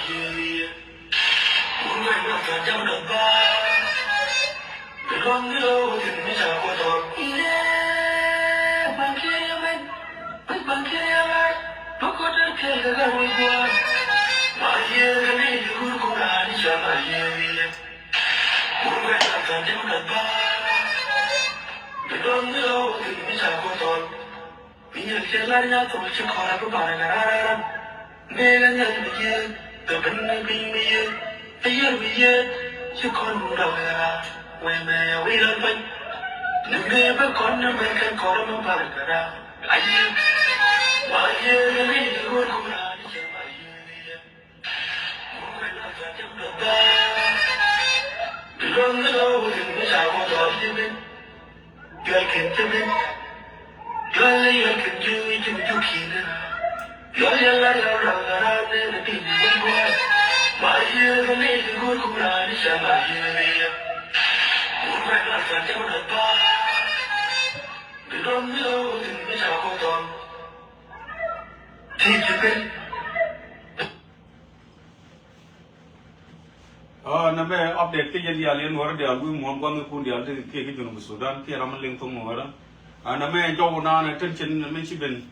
year. Who went up and down the bar? The long low in Miss Aquator. Yeah, Bankiaman, but Bankiaman, Pocota Killer with one. My year, the lady who could run is my year. Who went up and down the bar? The long low in Miss Aquator. Mình sẽ lại nhau thôi chứ khó là bạn là nghe là nhận biết từ bên này mình biết bây giờ chứ con muốn đâu là quay mẹ quay lên bên nếu nghe với con nó bên cạnh có nó bạn là anh mà giờ cái gì cũng không là đi chơi mà giờ muốn quay lại cho chúng ta từ lâu lâu thì mới sao có giỏi chứ bên chơi kiện chứ bên Girl, you can do it, you can. Girl, you like a rock around in the big boy. My ear, the lady good cool, I wish I might hear. Who might not find out the bar? You don't know, you wish I could on. Take your pen. Na me update ke jadi alien war dia gu mon kon ku dia te ke junu Sudan ke ramal leng tong ngora na me jo na na tension me chi ben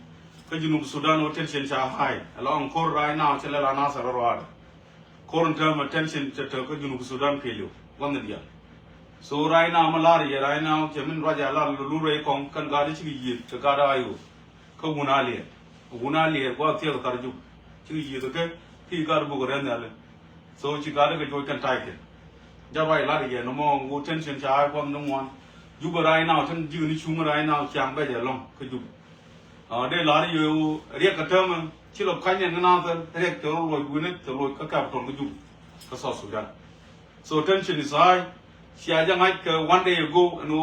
ke junu Sudan o tension sa hai along kor rai na chela la na sa ro kor term tension te ke junu Sudan ke lu wan dia so rai na malari rai na ke min raja la lu re kong kan ga chi yi te ga da ayu ko guna le ko te tar ju chi yi ke ki gar bu ren ale so chỉ có cái joy can take do vậy là cái nó mong ngô tension cha con nó ngoan dù bữa nay nào thân dư đi chung bữa nay nào chẳng bây giờ lòng cái dù đây là cái yêu riêng cái term chỉ là cái nhân nào thôi riêng cái rồi quên hết rồi các cái phần cái dù cái sao số ra so tension is high si aja ngay cái one day ago nó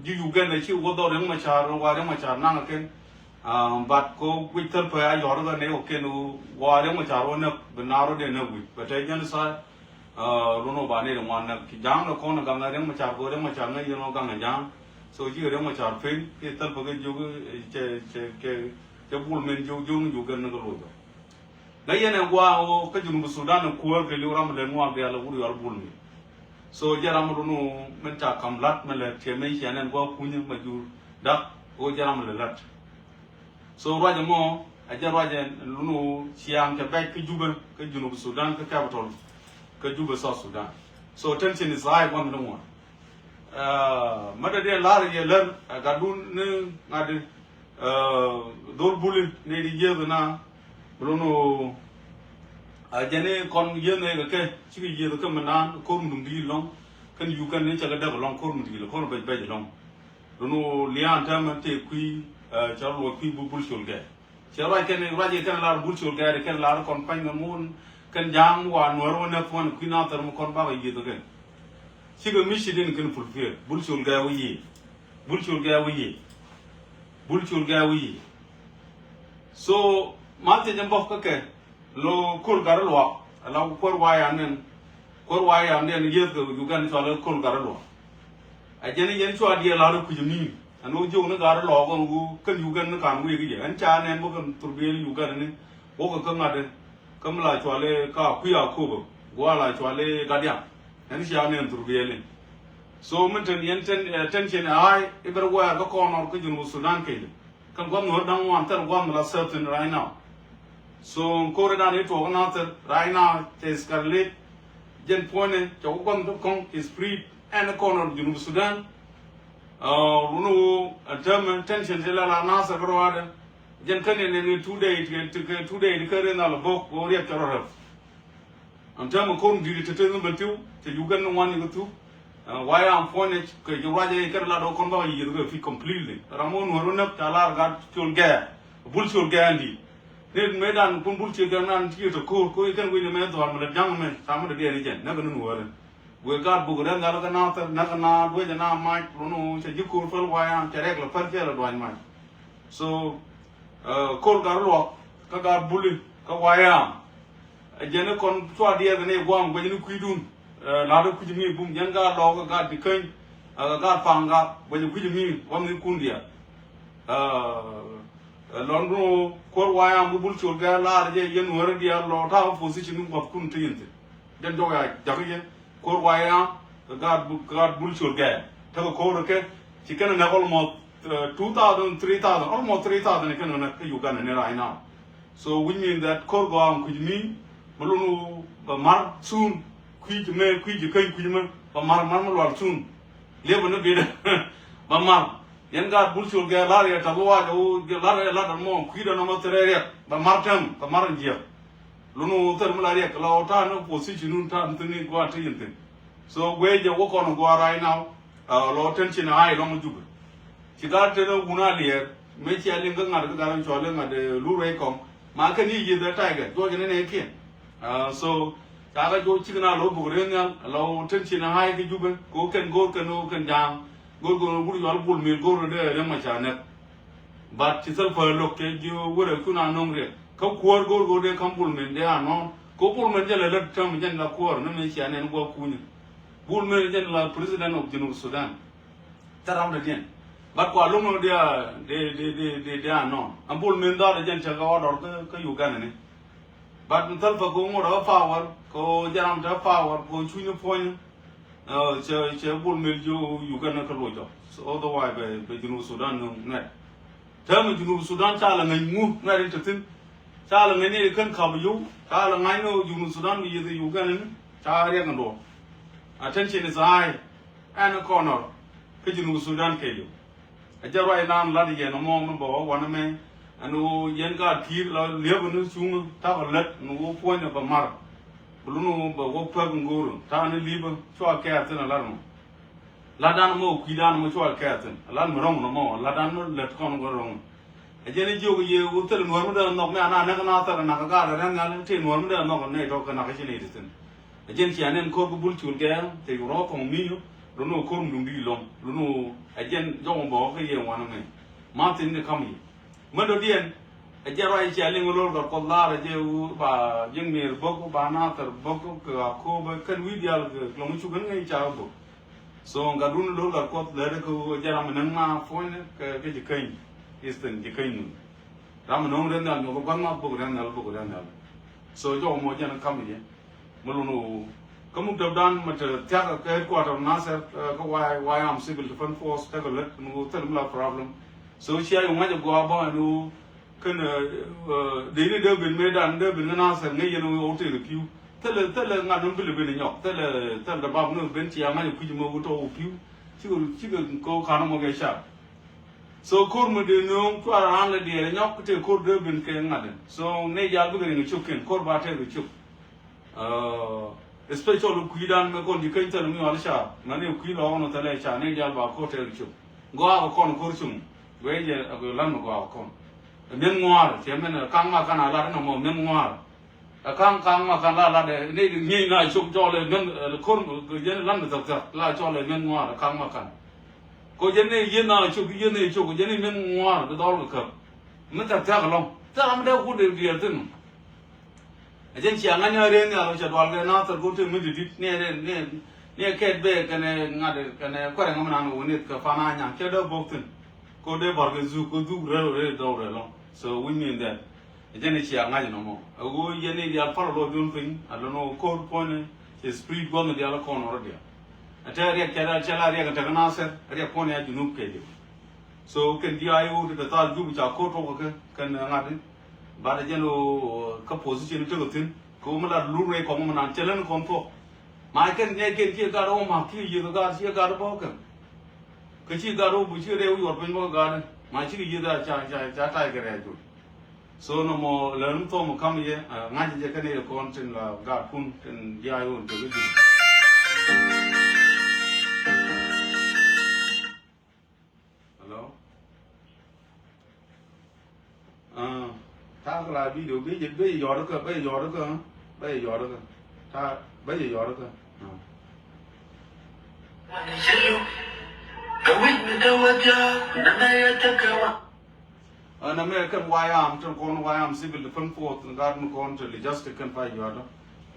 you get này chịu có đâu đến mà chả rồi qua đến mà chả năng cái but ko quitter pa ay yorga ne okay no wale mo charo na benaro de na wi but ay jan sa rono bane de wan na ki jang no ko na ganga de mo char go de mo char na yo no ganga jang so ji de mo char fin ke tar pa ge ju ke bul men ju gan na go lo na yene wa o ka junu Sudan ko ke lu ram le mo ga la wuri wal bul mi so jaram rono men ta kam lat me le te me yanen go kunya ma ju dak o jaram le lat so raja mo aja raja lunu siang ke back ke juba ke junub Sudan ke capital ke juba South Sudan so tension is high one no one mada de lar ye ler gadun ne ngade dor bulin ne di je na lunu ajane kon ye ne ke chi ye ke manan ko mum di long kan yu kan ne chaga da long ko mum di lo ko be long lunu lian tam te kui charlo ki bul sulge chara ken raje ken lar bul sulge ken lar kon pan mun ken jang wa noro na fon ki na tar mo kon ba yi to ken sigo misidin ken fulfil bul sulge wi so mate jam bok ke lo kul gar lo la kor wa ya nen ye ko du gan so lo kul gar lo a jeni yen so adi la ku jumi ano jo na gar lo ko gu kan yu gan na kan wi ge an cha ne mo kan turbel yu gan ne wo ko kan ade kam la chwale ka ku ya ko bo wa la chwale ga dia an sha ne turbel so mun ten yen tension ai iber wa ga ko no ko junu Sudan ke kan gom no dan wan tar gom la certain right now so ko re dan to na tar right now te scarlet jen pone to gom to kon is free and corner junu Sudan runu term tension la nasa groada jen kan ne 2 day de kare na la bok go riep taro am term ko ndi te te no bantu te yugan no wani go tu why am phone ke jo waje kar la do kon ba yi go fi completely ramon horuna tala ga chul ga bul chul ga andi ne medan kun bul chul ga nan ti to ko kan go ne me do am le jang me samu de ni jen na ga nu wala we got bugudan dal ga na ta na na we na ma rono se jikur fal waya te regla par ke la do ma so kol gar lo ka ga buli ka waya jene kon to dia ne gwam go ni kuidun la do kujimi bum yan ga lo ga di kan ga panga go ni kujimi wam ni kundia London kor waya am bul chul ga la je yen wor dia lo ta position ko kun tiyente den do ya jagiye kor waya god bul chul ga ta ko ke ci kana na almost 2000 3000 almost 3000 kana na ka Uganda ne right now. So we mean that kor go am kujmi malunu ba mar soon kuj me kuj kai kujma ba mar wal soon lebo no be ba mar yan ga bulchul ga la ya tabwa do la la mo kuida no motere ya ba martam ba maran jiya lunu ter mala ya la ota no position nun ta ntini gwa ta yinte. So we je wo kono go right now lo tension ai lo mu jubu ci ga te no guna lier me ci alin ga ngar ga ran chole ngade lu re kom ma ka ni yi da ta ga do ne ne ke so ta ga do ci na lo bu re ngal lo tension ai ga jubu ko ken go ken no ken jang go buri wal bul mil go de ma cha ne but ci sal fa lo ke ju wore kuna nongre ka kuor go de kam bul mil de ano ko bul mil jale le tam jen la kuor ne me cha ne go kuni bul mil jen la president of Junub Sudan taram de den but ko lumo de ano am bul mil da jen cha ga order ka Uganda ne but sal fa go mo da power ko jaram da power ko chuni point che bul mil jo Uganda ka lojo so otherwise be Junub Sudan no net tam Junub Sudan cha la ngai mu ngai tin cha la ngai ne kan ka bu yu cha la ngai no Junub Sudan bi de Uganda cha re kan do attention is high and a corner ke Junub Sudan ke yo a jarwai nan la de no mo no bo wana me anu yen ka tir la lebo no chung ta let no point ba mar Bruno wo pag ngoro ta ne liba chwa ka tan la no la dan mo kidan mo chwa ka tan la mo rong no mo la dan mo let kon go rong e jeni jogo ye wo tel no mo da no na na na ta na ka ga ran ga te no mo da no ne to ka na ka chini tin e jen ti anen ko bul chul ga te ro ko mi yo no ko ndum di long no e jen jo mo ko ye wana me ma tin ne kam yi mo do dien jaro ai chali ngolo ko kollar je ba jengmir boko ba na tar boko ko ba kan widial ko mu chugan ngai cha bo so ngadun lo la ko le ko jaram nan ma fon ke je kain isten je kain ram non ren dal ko ban ma bo ren dal so jo mo jan kam ye mo no kamu dabdan mat ta ka ko ta na sa ko why am civil defense force ta ko le no tel la problem so shi ay ma je go ba no kan de ne de bin me dan de bin na sa ngai no o te piu tele nga no bil bin nyok tele da ba no ben ti ama ku ji mo go to piu ci ko kana mo ge sha so kor mo de no ko ran le de nyok te kor de bin ke ngade so ne ya bu ge chuken kor ba te ge chuk especially ku dan me ko di kai tele mi wal sha na ne ku lo no tele sha ne ya ba ko te ge chuk go a ko kor chum we je ko lan go a ko men ngoar che men kang ma kana la no mo men ngoar kang ma kana la de ni na chuk jo le men kon ko jen lan de ta la jo le men ngoar kang ma kan ko jen ne yin na chuk jen ne chuk jen ne men ngoar de dol ko men ta ta lo ta am de ku de de tin a jen chi anga nya re nga lo cha dwal ge na ta ko te mi di ne ke be kane ngade kane ko re ngam na no ne ka fa na nya ke do bok tin ko de bar ge zu ko du re do re lo. So we mean that jeni chi anga no mo go yeni dia par lo dun pin alo no ko pone che spirit go dia la kono ro dia ata ria kala chala ria ka na ser ria pone ya junub ke dia so ken dia ayu de ta ju cha ko to ko kan ngade ba de jeno ka position to tin ko ma la lu re ko mo na chelen ko to ma ken ne ken ki ga ro ma ki yi ga si ga ro ba ka chi ga ro bu chi re u yor pin mo ga ma chi yi da cha ta ga re ju so no mo learn to mo kam ye ngaji je kane ko on tin la ga kun tin dia yo to ju hello ta la video bi je be yo đó cơ ta bây giờ yo đó cơ an American YM trong con YM civil defense force garden con to logistic kan fa yo do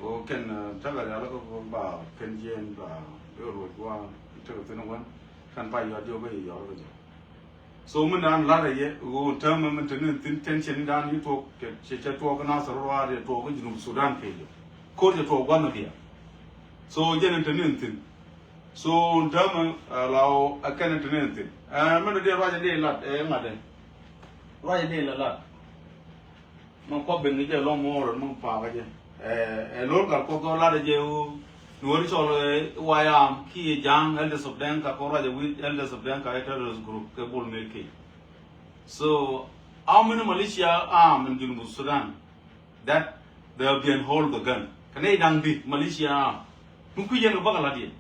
o ken taga ya ko ba ken jen ba yo ro wa to to no wan kan fa yo do ba yo do So man dan la ye go term man tension dan you talk che talk na sarwa de talk Junub Sudan ke ko je talk one dia. So jen tin. So term law akan tin. Man de raja de lat ngade. Raja de lat. Man ko ben je lo mo man pa ga je. Lor ka ko la de je Nuori chol wayam ki jang elders of Denka Koraja with elders of Denka a terrorist group Kabul Milki. So how many militia arm in Junub Sudan that they have been hold the gun? Can they dang be militia arm? Mukuyen Bagaladi.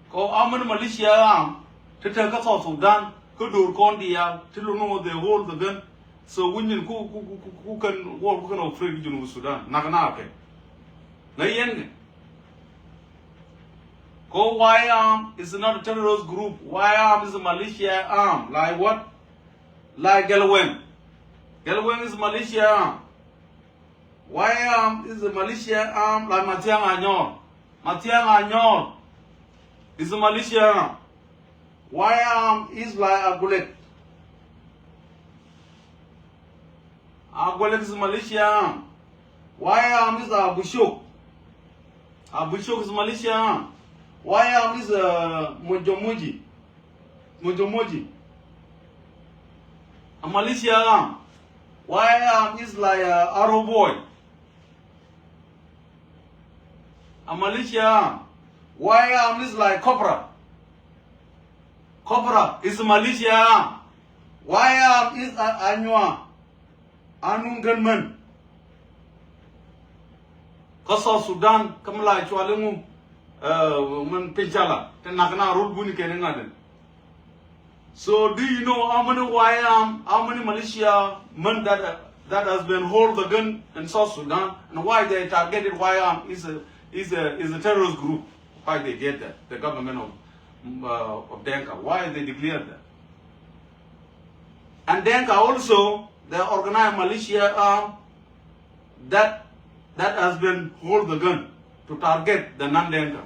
Ko how many militia arm to take us out Sudan, Kudur Kondia, till you know they hold the gun. So when you who can walk who can afraid Junub Sudan, Naganake. Go Y-Arm is not a terrorist group. Y-Arm is a militia arm. Like what? Like Gelwen. Gelwen is a militia arm. Y-Arm is a militia arm like Matiang Anyon. Matiang Anyon is a militia arm. Y-Arm is like Agulek. Agulek is a militia arm. Y-Arm is Abushok. Abushok is militia arm. Y-Arm is Mojomoji. Mojomoji. A militia arm. Y-Arm is like Arrow Boy. A militia arm. Y-Arm is like Cobra. Cobra is a militia arm. Y-Arm is Anua. Anun gunman. Kasa Sudan kamla chwalemu man pinchala tenakna road buni keningaden. So do you know how many YM, how many militia men that has been hold the gun in South Sudan and why they targeted YM is a terrorist group? Why they get that? The government of Denka. Why they declared that? And Denka also they organized militia that has been hold the gun to target the non-Denka.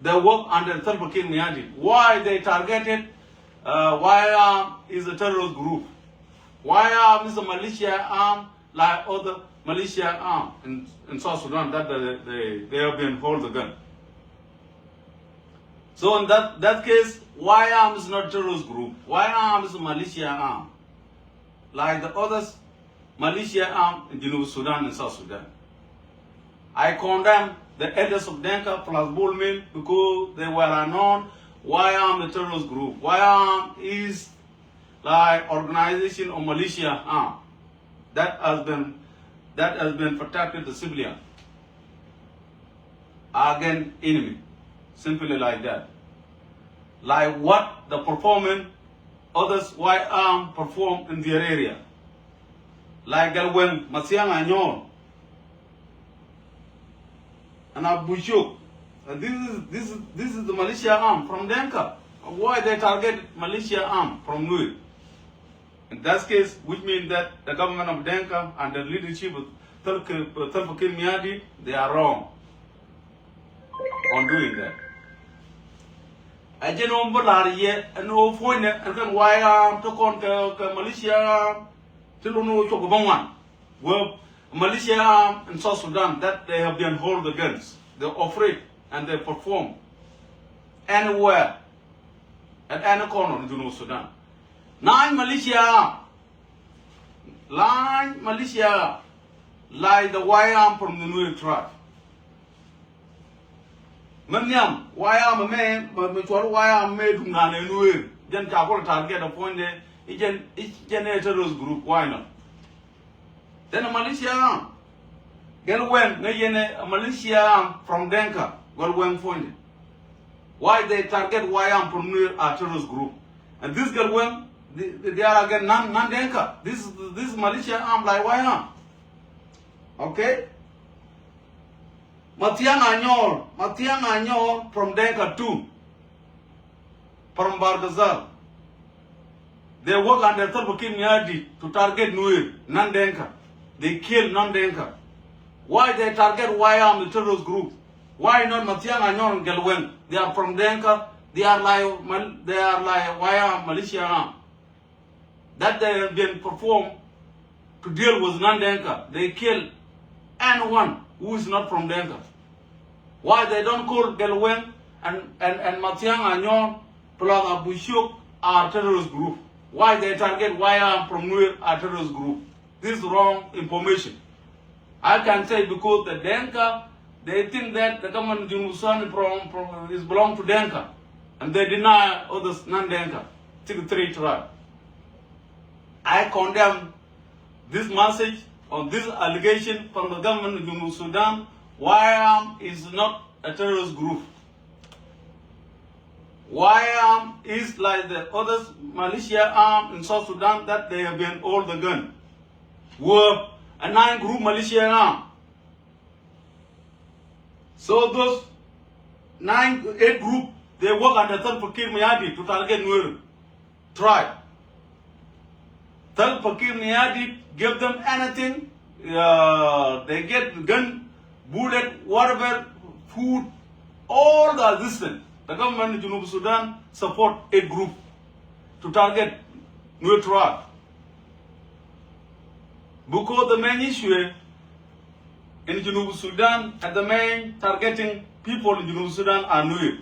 They work under Salva Kiir Mayardit. Why they targeted YAM is a terrorist group. YAM is a militia arm like other militia arm in South Sudan that they have been hold the gun. So in that case, YAM is not a terrorist group. YAM is a militia arm like the others militia arm in Junub Sudan and South Sudan. I condemn the elders of Denka plus Bullmen because they were unknown. YAM the terrorist group. YAM is like organization or militia arm that has been protected the civilian against enemy. Simply like that. Like what the performance others YAM perform in their area. Like when Masiang Anyon and Abushuk. This is the militia arm from Denka. Why they target militia arm from Nui? In that case, which means that the government of Denka and the leadership of Salva Kiir Mayardit, they are wrong on doing that. I just know about it and no point and then why to con militia till no talk about one. Well, militia in South Sudan that they have been hold the guns. They operate and they perform anywhere at any corner in Junub Sudan. Nine militia like the YAM from the Nuer tribe. Manyam, YAM man, but YAM made Ngane Nuer. Then Chapel target a point there. Each terrorist group, why not? Then a militia arm. Get when a militia arm from Denka, well when funded. Why they target YAM from Nuer a terrorist group? And this girl when they are again non-Denka. This militia arm like YAM. Okay? Matiang Anyor from Denka too. From Bargazal. They work under Salva Kiir Mayardit to target Nuer, non-Denka. They kill non-Denka. Why they target YAM, the terrorist group? Why not Matiang Anyon and Gelwen? They are from Denka, They are like wire militia arm that they have been performed to deal with non-Denka. They kill anyone who is not from Denka. Why they don't call Gelwen and Matiang Anyon plus Abu Shuk are terrorist group? Why they target wire from Nuer are terrorist group? This is wrong information. I can say because the Denka, they think that the government Junusan is belong to Denka. And they deny others non-Denka. 3 tribes. I condemn this message or this allegation from the government of Sudan. YAM is not a terrorist group. YAM is like the other militia arm in South Sudan that they have been all the gun. Were a 9-group militia arm. So those 8 group, they work under Fakir Mayadi to target Nuer tribe. Fakir Mayadi give them anything. They get gun, bullet, whatever, food, all the assistance. The government of Sudan support 8 group to target Nuer tribe. Because the main issue in Junub Sudan and the main targeting people in Junub Sudan are Nuer.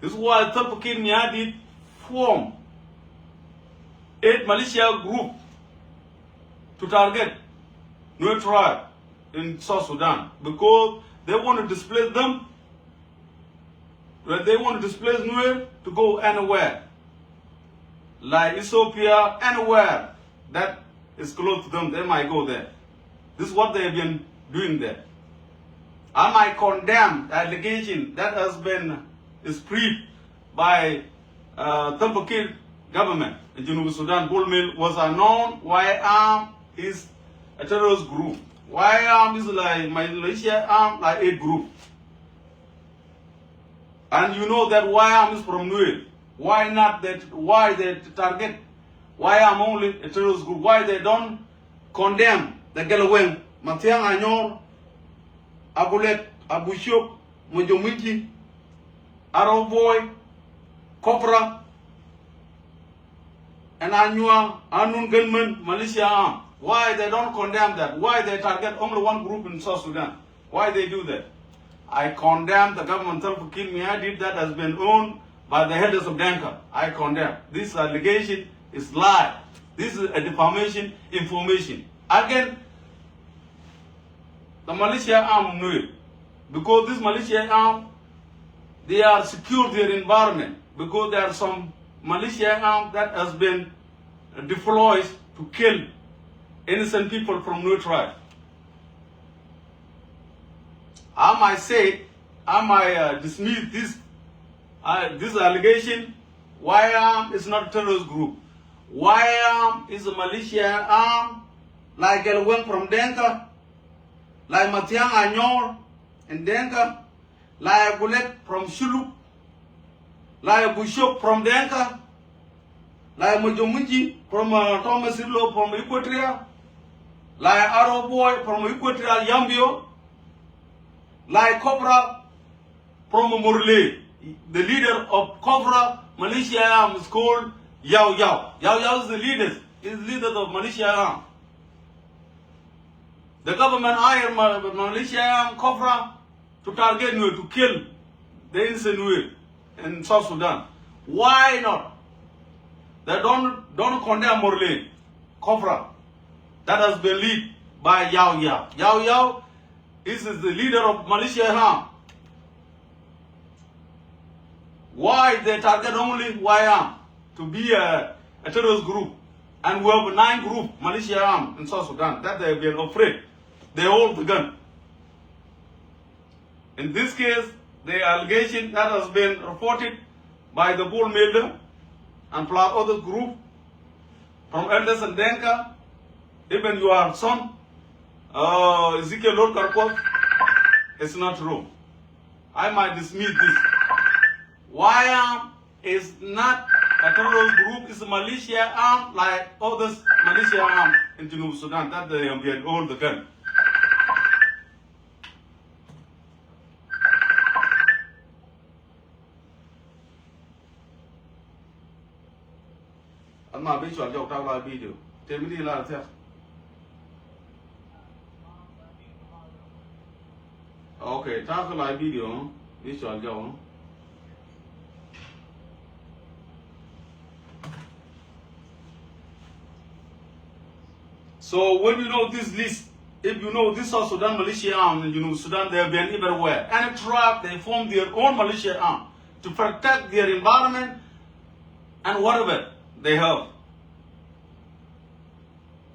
This is why Fakir Mayadi formed 8 militia group to target Nuer tribe in South Sudan because they want to displace them. They want to displace Nuer to go anywhere, like Ethiopia, anywhere that is close to them, they might go there. This is what they have been doing there. I might condemn the allegation that has been spread by Fakir government in Junub Sudan. Bullmill was unknown. YAM is a terrorist group. YAM is like militia arm, like 8 group. And you know that YAM is from Nuer. Why not that? Why they target YAM only a terrorist group? Why they don't condemn the Gelaweng, Matiang Anyor, Abulet, Abushuk, Mujomiji, Aroboy, Kopra, and Anua, Anun Gunman, militia arm? Why they don't condemn that? Why they target only one group in South Sudan? Why they do that? I condemn the government of Fakir Mayadi that has been owned by the headers of Denka. I condemn. This allegation is lie. This is a defamation information. Again, the militia arm knew it. Because this militia arm, they are secure their environment. Because there are some militia arm that has been deployed to kill innocent people from Nuer tribe. I might say, I might dismiss this allegation. YAM is not a terrorist group. YAM is a militia arm, like Gelwen from Denka, like Matiang Anyor in Denka, like Gulet from Shuluk, like Bushok from Denka, like Mujumuji from Thomas Ilo from Equatria, like Arrow Boy from Equatorial Yambio, like Cobra from Murle. The leader of Cobra militia arm is called Yao Yao. Yao Yao is the leader of militia arm. The government hired militia arm Cobra to target Nuer, to kill the innocent Nuer in South Sudan. Why not? They don't condemn Murle, Cobra, that has been led by Yao Yao. Yao Yao is the leader of militia arm. Why they target only YAM to be a terrorist group? And we have 9 group militia arm in South Sudan that they have been afraid. They hold the gun. In this case, the allegation that has been reported by the Bull Milder and plus other group from Elders and Denka, even your son, Ezekiel Lord Karkov, is not true. I might dismiss this. YAM is not a terrorist group, it's a militia arm like others militia arm in Junub Sudan that they have been all the gun. my bitch, I'll talk about video. Tell me the last thing. Okay, talk about video. Bitch, I'll go. So when you know this list, if you know this South Sudan militia arm and you know Sudan, they have been everywhere. Any tribe, they form their own militia arm to protect their environment and whatever they have.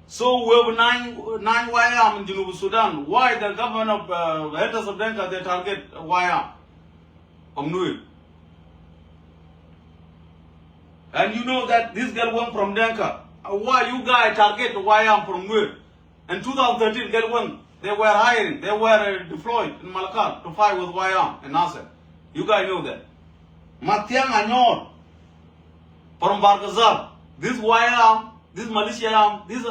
So we have nine YAM in Junub Sudan. Why the government of elders of Denka they target YAM of Nuer? And you know that this girl went from Denka. Why you guys target the YAM from Nuer? In 2013, girl went. They were hiring. They were deployed in Malakal to fight with YAM and Nasser. You guys know that. Matiang Anyor from Bargazal. This YAM, this militia, these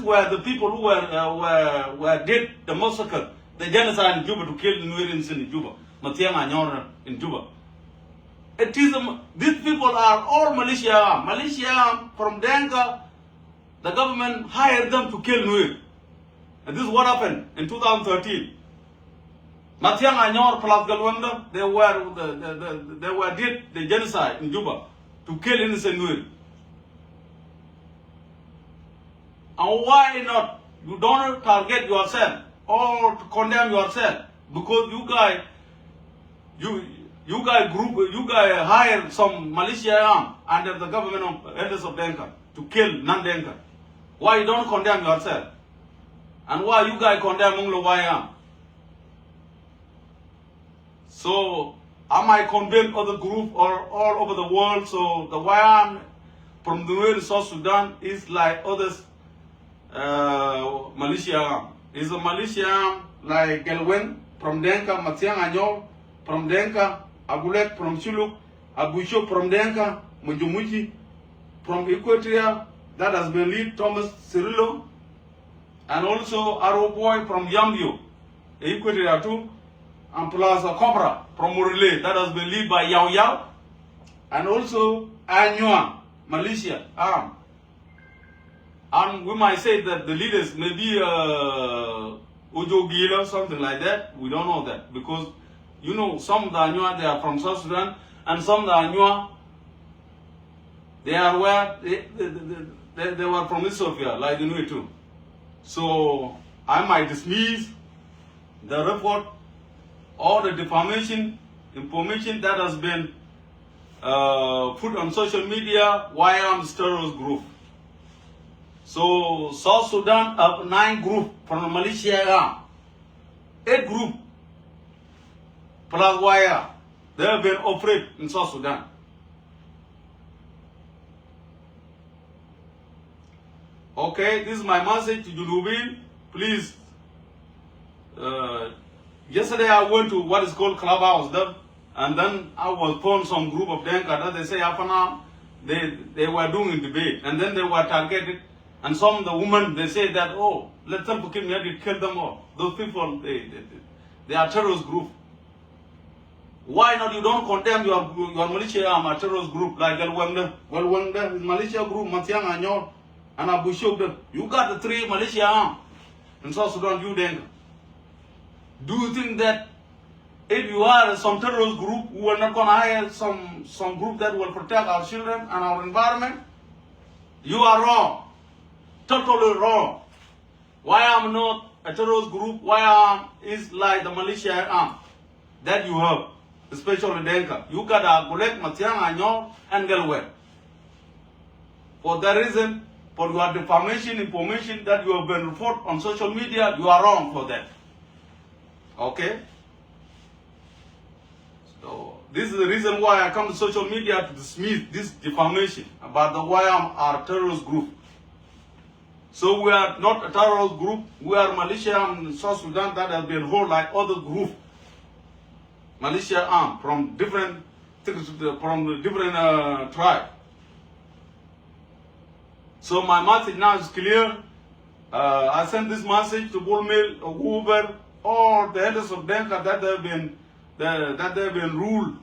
were the people who were did the massacre, the genocide in Juba to kill the Nuerians in Juba. Matiang Anyor in Juba. It is these people are all militia. Militia from Denka. The government hired them to kill Nuer. And this is what happened in 2013. Matiang Anyor plus Galwanda, they were did the genocide in Juba to kill innocent Nuer. And why not? You don't target yourself or to condemn yourself because you guys hire some militia arm under the government of elders of Denka to kill non-Denka. Why you don't condemn yourself? And why you guys condemn Munglo YAM? So I might condemn other group or all over the world. So the YAM from the way South Sudan is like others militia arm. It's a militia arm like Gelwen from Denka, Matiang Anyor from Denka, Agulek from Chuluk, Abusho from Denka, Mujumuchi from Equatoria, that has been lead Thomas Cirillo, and also Arrow Boy from Yambio, Equatoria too, and plus a Cobra from Murule, that has been led by Yao Yao, and also Anyua, militia arm. And we might say that the leaders may be Ujo Gila, something like that. We don't know that because you know some of the Anyua they are from South Sudan, and some of the Anyua they are where they were from Ethiopia, like the Nuer too. So I might dismiss the report or the defamation information that has been put on social media. YAM terrorist group. So South Sudan have 9 groups from the militia, 8 groups plus YAM. They have been operated in South Sudan. Okay, this is my message to Junubin. Please, yesterday I went to what is called Clubhouse there, and then I was found some group of Denka that they say after now they were doing debate, and then they were targeted, and some of the women they say that let them kill them all. Those people they are terrorist group. Why not you don't condemn your militia arm a terrorist group like Galwanda is militia group Matiang Anyor and Abushok. You got the 3 militia arm in South Sudan, you Denka. Do you think that if you are some terrorist group, we are not going to hire some group that will protect our children and our environment? You are wrong. Totally wrong. Why am not a terrorist group? Why is like the militia arm that you have, especially Denka? You got Agulek, Matiang, Anyor, and Galway. For that reason, for your defamation information that you have been reported on social media, you are wrong for that. Okay? So this is the reason why I come to social media to dismiss this defamation about the YAM are terrorist group. So we are not a terrorist group, we are militia in South Sudan that has been held like other groups. Militia arm from different tribes. So my message now is clear. I send this message to Bullmill, Hoover, all the elders of Denka that they have been ruled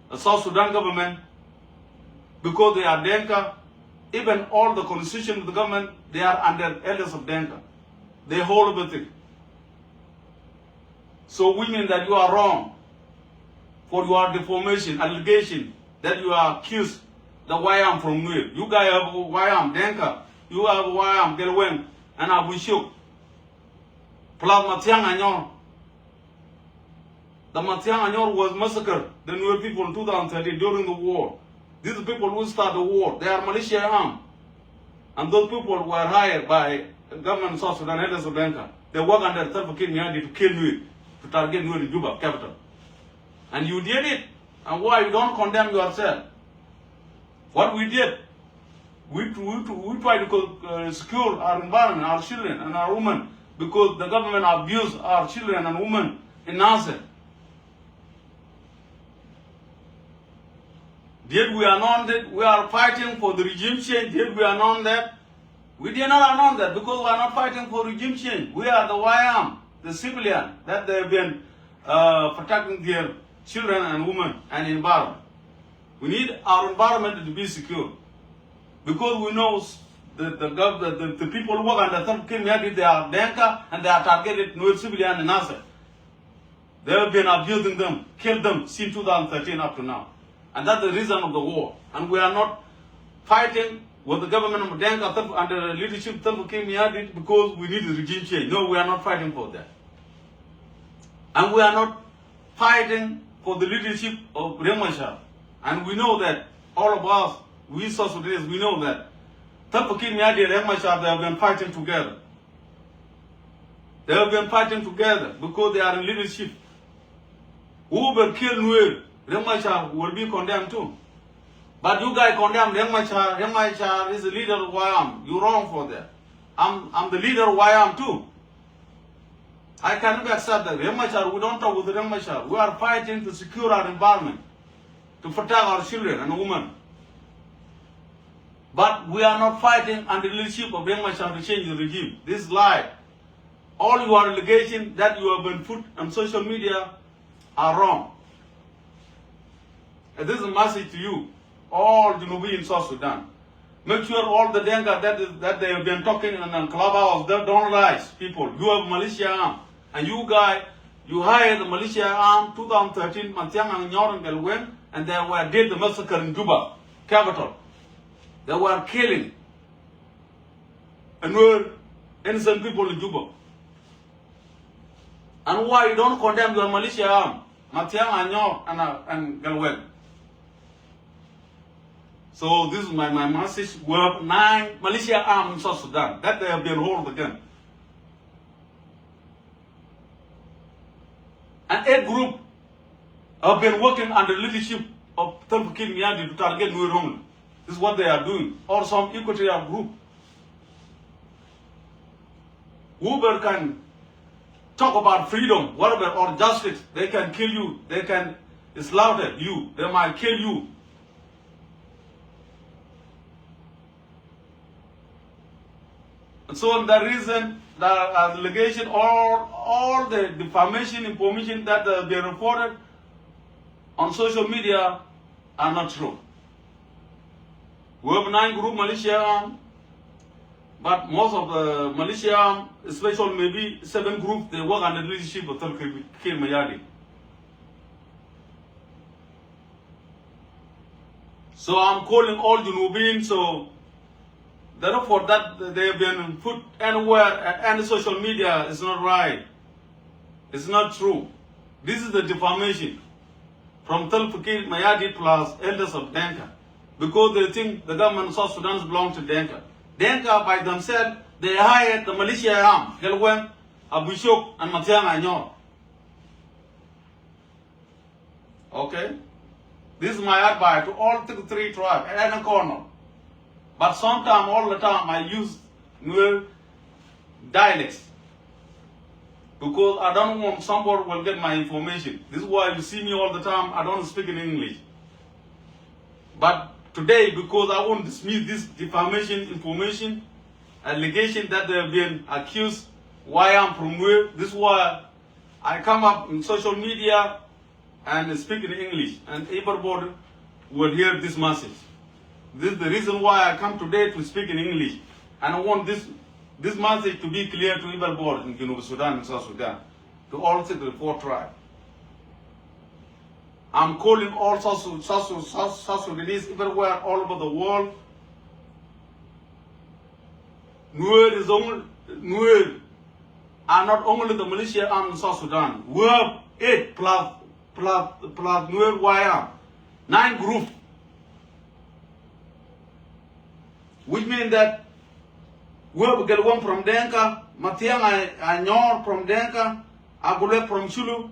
the South Sudan government because they are Denka even all the constitution of the government, they are under elders of Denka. They hold everything. So we mean that you are wrong for your defamation, allegation that you are accused the why I'm from Nuer. You guys have why I'm Denka. You have why I'm Gelwen and Abushuk. Plus Matiang Anyor. The Matiang Anyor was massacred the Nuer people in 2013 during the war. These people who started the war, they are militia armed. And those people were hired by the government of South Sudan, elders of Denka. They work under Self-Kid Miadi to kill Nuer, to target Nuer in Juba, capital. And you did it. And why you don't condemn yourself? What we did, we try to secure our environment, our children and our women, because the government abused our children and women in Nasser. Did we announce that we are fighting for the regime change? Did we announce that? We did not announce that because we are not fighting for regime change. We are the YM, the civilian, that they have been protecting their children and women and environment. We need our environment to be secure because we know the people who work under Self-Kid Miadi, they are Denka and they are targeted Nuer civilian and Nasser. They have been abusing them, killed them since 2013 up to now. And that's the reason of the war. And we are not fighting with the government of Denka under the leadership of Self-Kid Miadi because we need a regime change. No, we are not fighting for that. And we are not fighting for the leadership of Remashar. And we know that all of us, we South Sudanese, we know that Self-Kid Miadi and Remashar, they have been fighting together. They have been fighting together because they are in leadership. Whoever killed Nuer, Remashar will be condemned too. But you guys condemn Remashar. Remashar is the leader of YM. You're wrong for that. I'm the leader of YM too. I can never accept that. Remashar, we don't talk with Remashar. We are fighting to secure our environment, to protect our children and women. But we are not fighting under the leadership of Remashar to change the regime. This is lie. All your allegations that you have been put on social media are wrong. And this is a message to you, all Junubi in South Sudan. Make sure all the Denga that they have been talking on Clubhouse, they don't rise, people. You have militia arm. And you guys, you hired the militia arm 2013, Mantiang and Nyor and Gelwen, and they did the massacre in Juba, capital. They were killing and were innocent people in Juba. And why you don't condemn your militia arm, Mantiang and Nyor and Gelwen? So this is my message. We have 9 militia arms in South Sudan that they have been held again. And 8 groups have been working under leadership of Self-Kid Miadi to target Nuer only. This is what they are doing. Or some equatorial group. Whoever can talk about freedom, whatever, or justice, they can kill you. They can slaughter you. They might kill you. And so the reason the allegation, all the defamation information that have been reported on social media are not true. We have 9 group militia arm, but most of the militia arm, especially maybe 7 groups, they work under the leadership of Self-Kid Miadi. So I'm calling all Junubin, so the report that they have been put anywhere at any social media is not right. It's not true. This is the defamation from Self-Kid Miadi plus elders of Denka. Because they think the government of South Sudan belongs to Denka. Denka by themselves, they hired the militia arm, Gelwen, Abushuk, and Matiang Anyor. Okay? This is my advice to all 3 tribes at any corner. But sometimes, all the time, I use Nuer dialects. Because I don't want somebody will get my information. This is why you see me all the time, I don't speak in English. But today, because I want to dismiss this defamation information, allegation that they have been accused, why I'm from where, this is why I come up in social media and speak in English. And everybody will hear this message. This is the reason why I come today to speak in English. And I want this message to be clear to everybody in Junub Sudan and South Sudan, to all 64 tribes. I'm calling all South Sudanese everywhere, all over the world. Nuer are not only the militia armed in South Sudan. We have 8 plus Nuer YM, 9 groups. Which means that we have Gelwang from Denka, Matiang Anyor from Denka, Agulek from Shulu,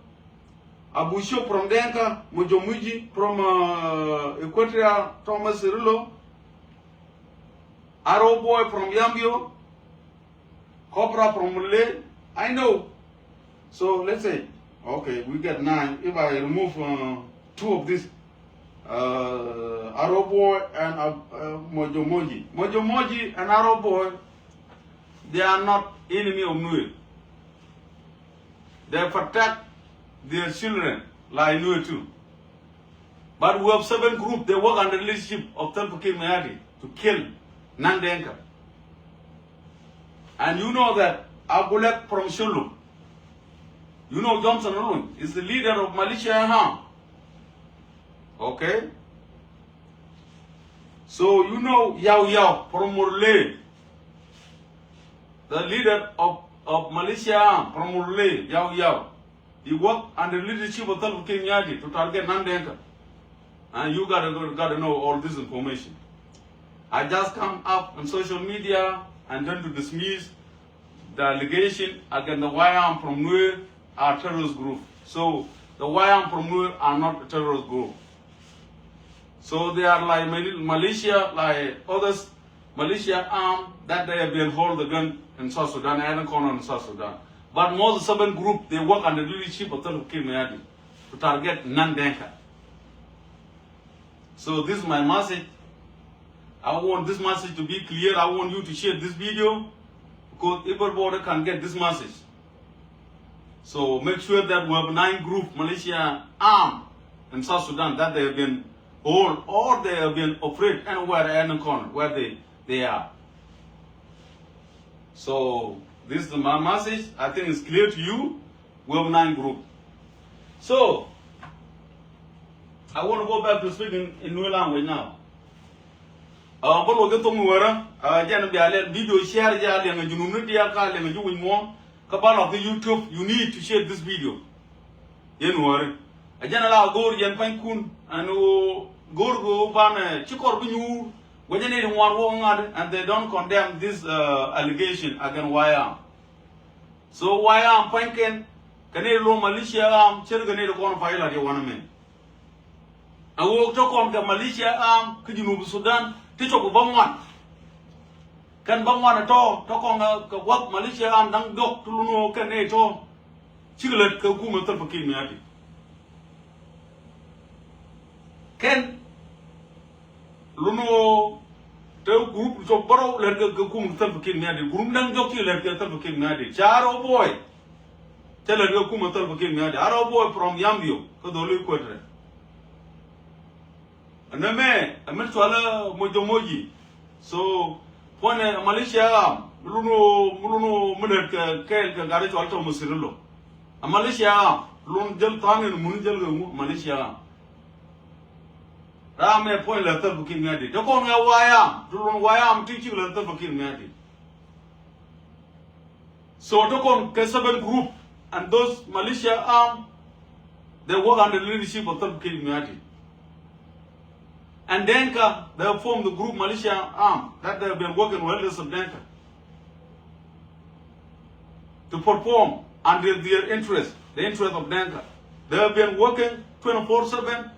Abusho from Denka, Mujomuji from Equatorial, Thomas Cirillo, Arrow Boy from Yambio, Cobra from Malay. I know. So let's say, okay, we get 9. If I remove 2 of these, Arrow Boy and Mojomoji. Mojomoji and Arrow Boy, they are not enemy of Nuer. They protect their children like Nuer too. But we have 7 groups, they work under the leadership of Telpakir Mayadi to kill Nandenka. And you know that Agulek from Shulu, you know Johnson Olun is the leader of Militia Ham. Okay? So you know Yao Yao from Murle, the leader of Militia Ham from Murle, Yao Yao. He worked under the leadership of Telpakir Mayadi to target Nandenka. And you gotta know all this information. I just come up on social media and then to dismiss the allegation against the YM from Nuer are terrorist group. So the YM from Nuer are not a terrorist group. So they are like militia, like others, militia armed that they have been hold the gun in South Sudan, and corner in South Sudan. But most 7 group, they work under the leadership of Telpakir Mayadi to target Nandenka. So this is my message. I want this message to be clear. I want you to share this video because everybody can get this message. So make sure that we have 9 group militia armed in South Sudan that they have been hold or they have been afraid anywhere in any corner where they are. So this is my message. I think it's clear to you. We have 9 group. So I want to go back to speaking in Nuer language now. But we get to Nuer. Jan be ale video share ja le ngajunu dia ka le ngaju mo. Kabal of the YouTube, you need to share this video. Yen Nuer. Jan ala gor yen pan kun anu gor go ban chikor binyu. Wajane de wan wo ngad and they don't condemn this allegation against YM. So YM panken kane lo Malaysia am cher gane de kon faila de wan men. Awo to kon ga Malaysia am ku Junub Sudan ti to bangwan kan bangwan to kon ga wak Malaysia am dang dok tuluno kan e to chiglet ka ku ma Telpakir Mayadi ken luno te group to baro le ga ku ma Telpakir Mayadi group dang dok ki le ga Telpakir Mayadi charo boy te le ga ku ma Telpakir Mayadi aro boy from Yambio ko do le ko tre Name, I'm not Mojomoji. So, when Malaysia, Luno, Munet, Kel, Garage, Alto Musirillo. A Malaysia, Lun Jel Tang and Munjel, Malaysia. Rame point letter booking Madi. Don't call me why I'm teaching letter booking Madi. So, Tokon K7 group and those Malaysia arm, they work under the leadership of Telpakir Mayadi. And Denka, they have formed the group Militia Arm that they have been working with elders of Denka to perform under their interest, the interest of Denka. They have been working 24/7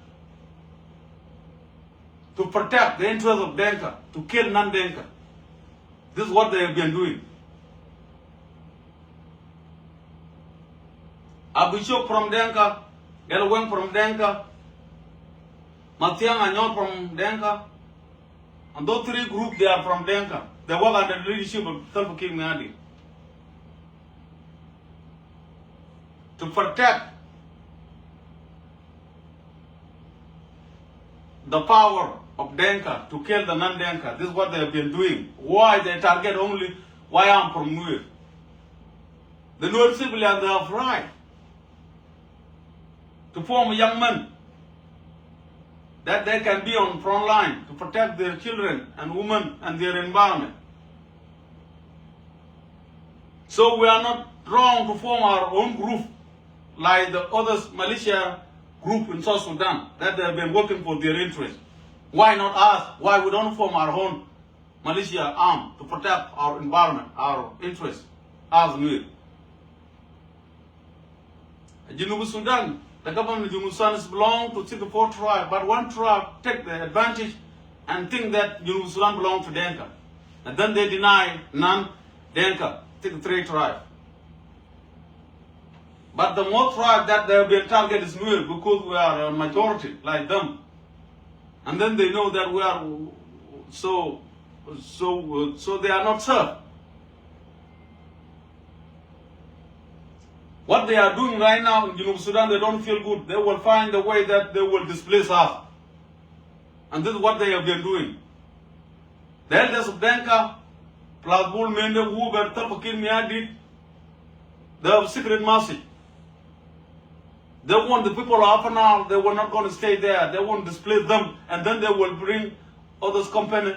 to protect the interest of Denka, to kill non-Denka. This is what they have been doing. Abishok from Denka, Elweng from Denka, Matiang Anyon from Denka, and those 3 groups, they are from Denka. They work under the leadership of Telpakir Mayadi to protect the power of Denka to kill the non-Denka. This is what they have been doing. Why they target only why I'm from Nuer? The Nuer civilians, they have right to form young men that they can be on front line to protect their children and women and their environment. So we are not wrong to form our own group like the other militia group in South Sudan that they have been working for their interest. Why not us? Why we don't form our own militia arm to protect our environment, our interests as Nuer? Junub Sudan, the government of Junub Sudan belongs to 64 tribes, but one tribe take the advantage and think that Junub Sudan belongs to Denka. And then they deny non-Denka, 3 tribes. But the more tribe that they have been targeted is Nuer because we are a majority like them. And then they know that we are so they are not served. What they are doing right now in Junub Sudan, they don't feel good. They will find a way that they will displace us. And this is what they have been doing. The elders of Denka, plus Bull Mende, Huber, Tapakir Miadit, they have secret message. They want the people of Afanal, they were not going to stay there. They want to displace them, and then they will bring others company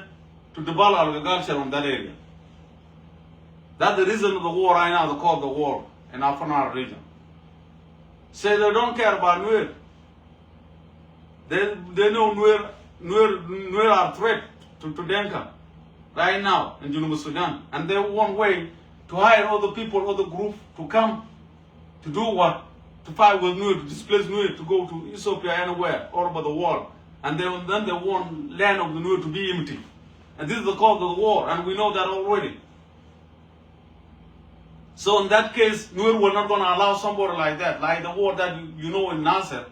to develop agriculture on that area. That's the reason of the war right now, they call the war in Afanal region. Say they don't care about Nuer. They know Nuer are a threat to Denka right now in Junub Sudan. And they want way to hire other people, other groups to come to do what? To fight with Nuer, to displace Nuer, to go to Ethiopia, anywhere, all over the world. And then they want land of the Nuer to be empty. And this is the cause of the war, and we know that already. So in that case, Nuer were not going to allow somebody like that, like the war that you know in Nasser.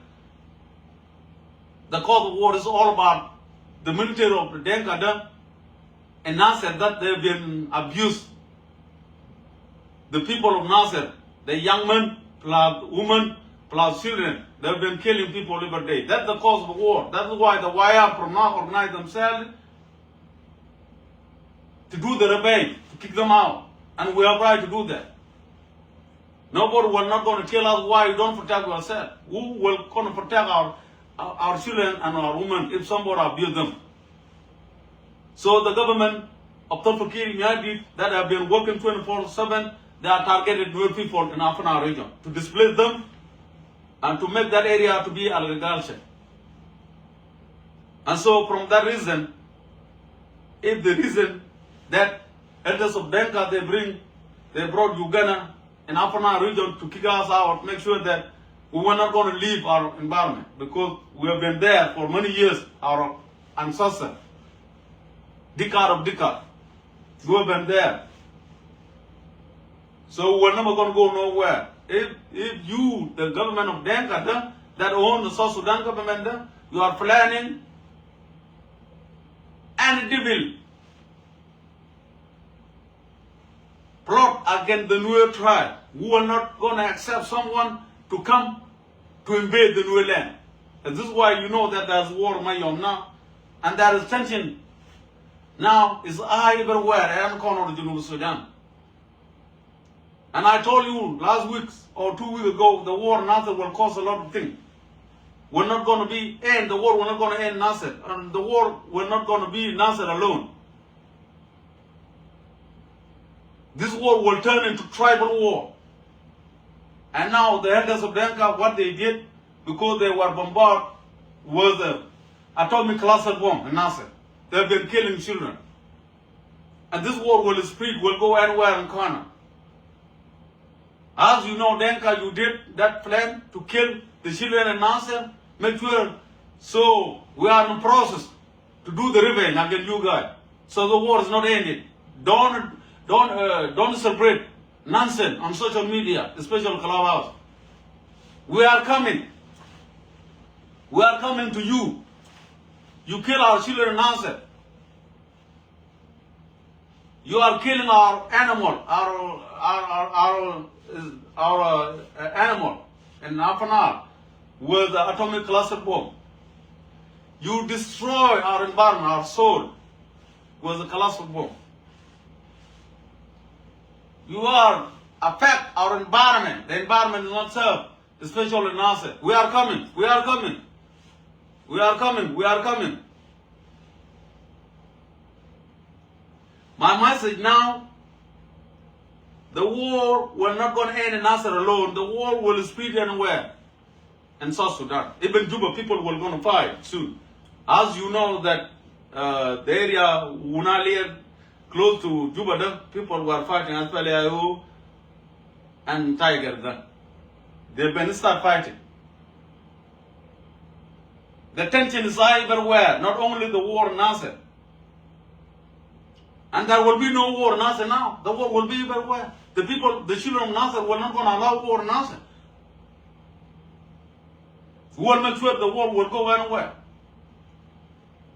The cause of the war is all about the military of the Denka and Nasser, that they've been abused. The people of Nasser, the young men, plus women, plus children, they've been killing people every day. That's the cause of the war. That's why the YR from now organize themselves to do the rebellion, to kick them out. And we have right to do that. Nobody will not going to tell us why you don't protect yourself. Who will going to protect our children and our women if somebody abuse them? So the government of Tolfakir Nyadit that have been working 24/7, they are targeted Nuer people in Afana region to displace them and to make that area to be agriculture. And so from that reason, if the reason that elders of Denka they brought Uganda in Afana region to kick us out, make sure that we were not going to leave our environment because we have been there for many years, our ancestors, decade of decade, we have been there. So we're never going to go nowhere. If you, the government of Denka, that own the South Sudan government, you are planning any devil plot against the Nuer tribe, we are not going to accept someone to come to invade the Nuer land. And this is why you know that there's war mayom now, and there is tension now is high everywhere, every corner of Junub Sudan. And I told you last week or 2 weeks ago, the war in Nasser will cause a lot of things. We're not going to be end. The war will not going to end Nasser, and the war will not going to be Nasser alone. This war will turn into tribal war. And now the elders of Denka, what they did, because they were bombarded with an atomic cluster bomb in Nasser. They've been killing children. And this war will spread, will go anywhere in corner. As you know, Denka, you did that plan to kill the children in Nasser. Make sure. So we are in the process to do the revenge against you guys. So the war is not ended. Don't celebrate nonsense on social media, especially Clubhouse. We are coming. We are coming to you. You kill our children in Nasser. You are killing our animal, our animal in Afanal with the atomic cluster bomb. You destroy our environment, our soul, with a colossal bomb. You are affect our environment. The environment is not served, especially in Nasser. We are coming. We are coming. We are coming. We are coming. My message now, the war will not going to end in Nasser alone. The war will spread anywhere in South Sudan. Even Juba people will going to fight soon. As you know that the area Wunalia close to Juba, people were fighting as well and Tiger Gun. They've been start fighting. The tension is everywhere, not only the war in Nasser. And there will be no war in Nasser now. The war will be everywhere. The people, the children of Nasser will not going to allow war in Nasser. We will make sure the war will go anywhere.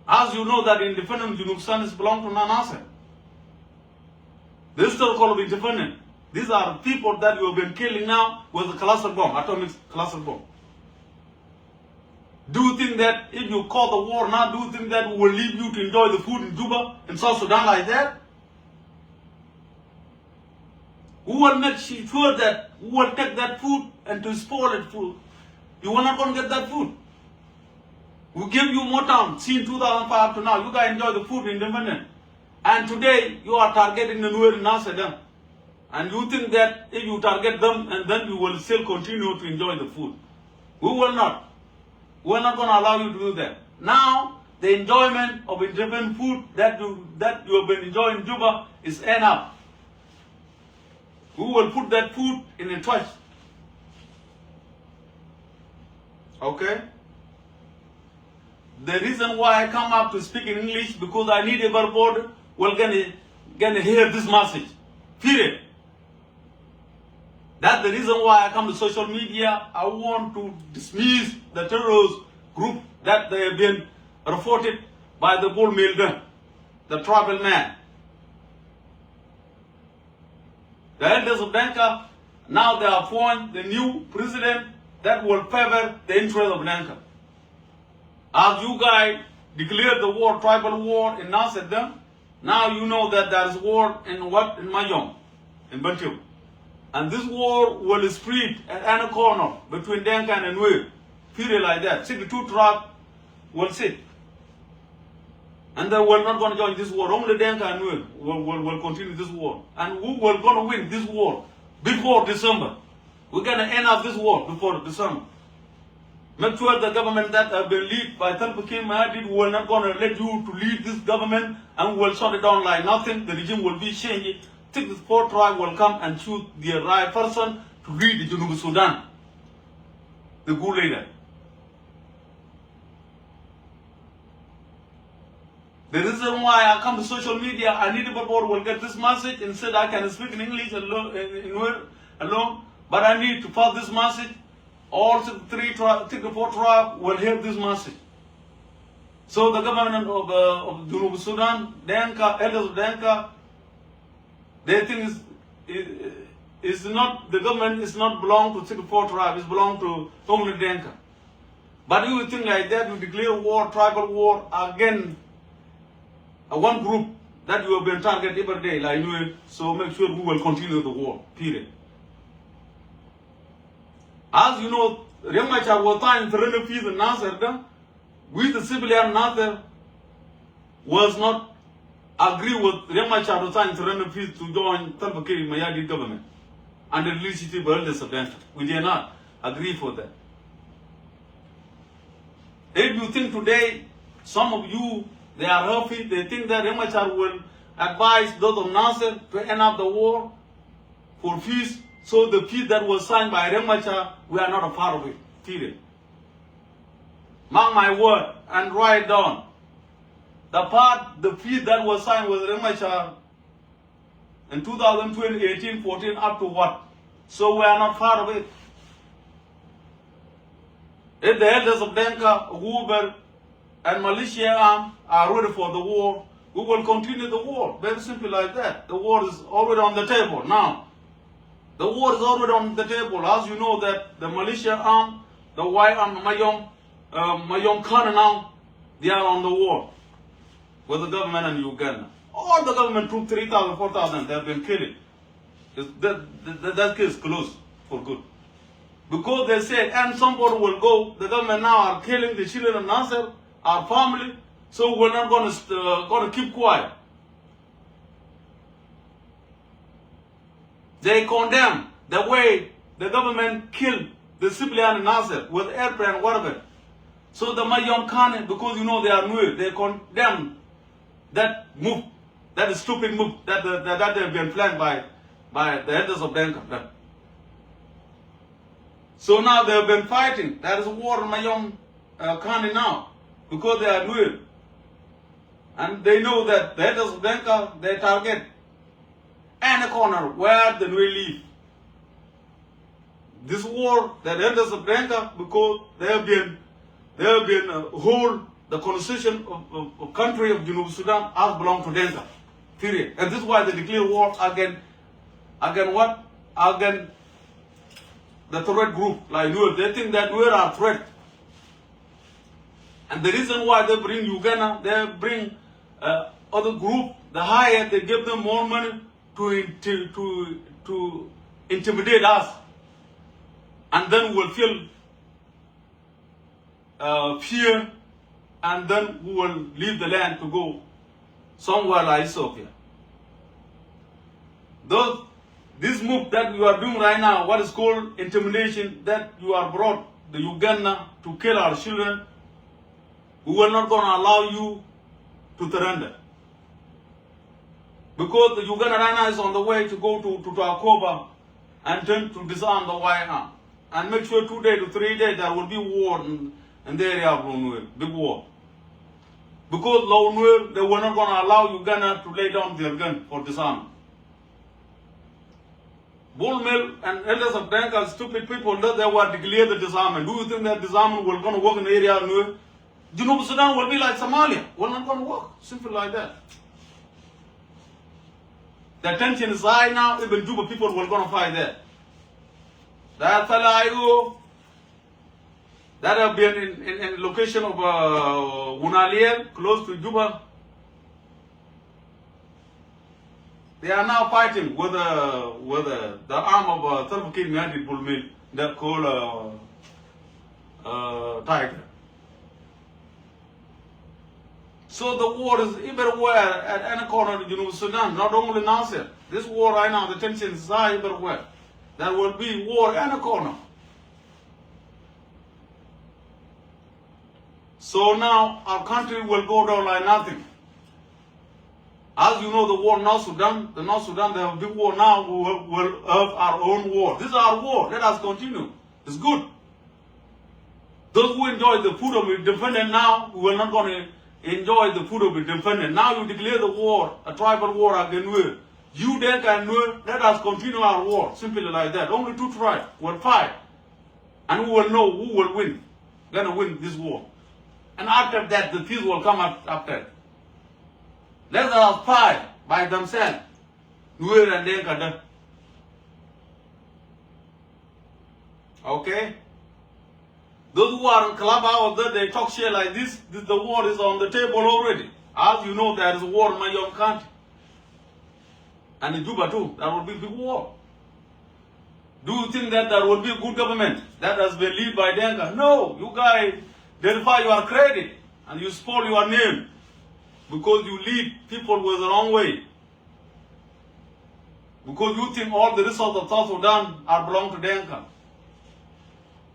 As you know that independent Junub Sudan belong to Nasser. They still call it independent. These are people that you have been killing now with a cluster bomb, atomic cluster bomb. Do you think that if you call the war now, do you think that will leave you to enjoy the food in Juba, in South Sudan like that? Who will make sure that who will take that food and to spoil it food? You will not going to get that food. We give you more time. Since 2005 to now, you guys enjoy the food independent. And today, you are targeting the Nuer in Nasser. And you think that if you target them, and then you will still continue to enjoy the food. We will not. We are not going to allow you to do that. Now, the enjoyment of independent food that you have been enjoying in Juba is end up. We will put that food in a trash. Okay? The reason why I come up to speak in English because I need everybody will gonna hear this message. Period. That's the reason why I come to social media. I want to dismiss the terrorist group that they have been reported by the bull milder, the tribal man. The elders of Denka, now they appoint the new president that will favor the interest of Denka. As you guys declared the war, tribal war in Nasser, now you know that there is war in what? In Mayom, in Bantu. And this war will spread at any corner between Denka and Nuer. Period like that. 62 tribes will sit. And they will not going to join this war. Only Denka and Nuer will continue this war. And who will going to win this war before December? We're going to end up this war before December. Make sure the government that have been led by Talpakim Mahadid will not going to let you to lead this government and will shut it down like nothing. The regime will be changed. 64 tribe will come and choose the right person to lead the Junub Sudan. The good leader. The reason why I come to social media, I need people will get this message. Instead, I can speak in English alone, but I need to pass this message. All 64 tribes will hear this message. So the government of Junub Sudan, Denka, elders of Denka, they think is not, the government is not belong to 64 tribes, it belong to only Denka. But you think like that, you declare war, tribal war, again, one group that you have been targeted every day, like you, so make sure we will continue the war, period. As you know, Remachar was trying to run a peace in Nasser, with the civilian Nasser was not agree with Remachar was trying to run a peace to join Talpakiri Mayadi government and the legislative elders of Denka. We did not agree for that. If you think today, some of you, they are happy, they think that Remachar will advise those of Nasser to end up the war for peace. So the peace that was signed by Remachar, we are not a part of it. Period. Mark my word and write down. The peace that was signed with Remachar in 2020, 18, 14, up to what? So we are not part of it. If the elders of Denka, Huber, and militia arm are ready for the war, we will continue the war. Very simple like that. The war is already on the table now. The war is already on the table. As you know that the militia arm, the white arm, Mayom Khan now, They are on the war with the government and Uganda. All the government troops, 3,000, 4,000, they have been killed. That case closed for good. Because they said, and somebody will go, the government now are killing the children of Nasser, our family, so we're not going to keep quiet. They condemn the way the government killed the civilian in Nasser with airplane and whatever. So the Mayom Khan, because you know they are new, they condemn that move, that stupid move that have been planned by the elders of Denka. So now they have been fighting. There is a war in Mayom Khan now because they are new. And they know that the elders of Denka, they target any corner where the Nuer live. This war, the elders of Denka, because they have been hold the constitution of country of Junub Sudan as belong to Denka. Period. And this is why they declare war against what? Against the threat group like Nuer. They think that Nuer are threat. And the reason why they bring Uganda, they bring other group, the higher they give them more money to intimidate us. And then we will feel fear, and then we will leave the land to go somewhere like Ethiopia. This move that you are doing right now, what is called intimidation, that you are brought the Uganda to kill our children, we will not going to allow you to surrender. Because the Uganda right now is on the way to go to Akoba and then to disarm the White Arm. And make sure 2 days to 3 days there will be war in the area of Lone, big war. Because Lone, they were not going to allow Uganda to lay down their gun for disarmament. Bull Mill and elders of Denka, stupid people, that they were declared the disarmament. Do you think that disarmament will going to work in the area of Nuer? Junub Sudan will be like Somalia. Will not going to work. Simple like that. The tension is high now. Even Juba people will going to fight there. That fella Ayo, that have been in location of Unalier, close to Juba. They are now fighting with the arm of Salva Kiir Mayardit Bulmil, that called Tiger. So the war is everywhere at any corner of Junub Sudan, not only Nasser. This war right now, the tension is high everywhere. There will be war in a corner. So now our country will go down like nothing. As you know, the war in North Sudan, they have a big war now. We will have our own war. This is our war. Let us continue. It's good. Those who enjoy the food of the defendant now, we are not going to enjoy the food of the defendant. Now you declare the war, a tribal war against Nuer. You then can Nuer, let us continue our war. Simply like that. Only two tribes will fight. And we will know who will win. Gonna win this war. And after that, the peace will come after. Let us fight by themselves. Nuer and Denka. Okay? Those who are in Clubhouse, they talk shit like this. The war is on the table already. As you know, there is a war in my young country. And in Juba too, there will be big war. Do you think that there will be a good government that has been led by Denka? No, you guys verify your credit and you spoil your name because you lead people with the wrong way. Because you think all the resources of South Sudan are belong to Denka.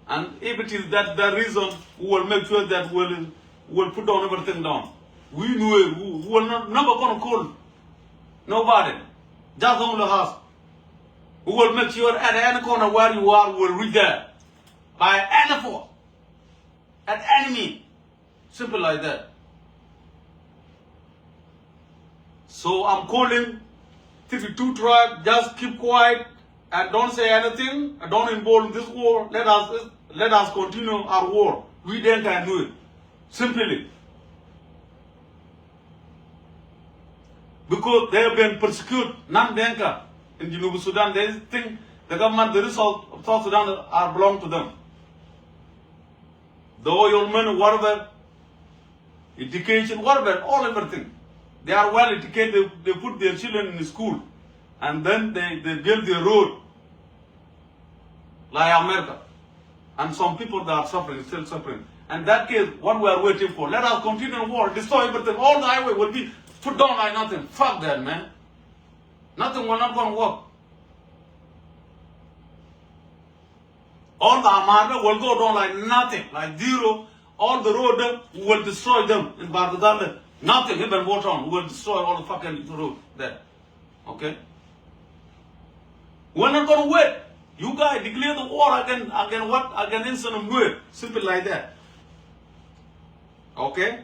And if it is that the reason, we will make sure that we will put down everything down. We knew it. We will never going to call nobody. Just only us. We will make sure at any corner where you are, we will reach there. By any force. At any means. Simple like that. So I'm calling 52 tribes, just keep quiet and don't say anything, and don't involve in this war. Let us continue our war. We then can do it. Simply. Because they have been persecuted, non-Denka in Junub Sudan. They think the government, the resources of South Sudan are belong to them. The oil money, whatever, education, whatever, all everything. They are well educated, they put their children in school, and then they build their road, like America. And some people that are suffering, still suffering. And that case, what we are waiting for, let us continue the war, destroy everything, all the highway will be put down like nothing. Fuck that, man. Nothing will not going to work. All the Armada will go down like nothing, like zero. All the road will destroy them in Bardadale. Nothing, even Watertown will destroy all the fucking road there. Okay? We're not going to wait. You guys declare the war against what? Against Instant Mue. Simple like that. Okay?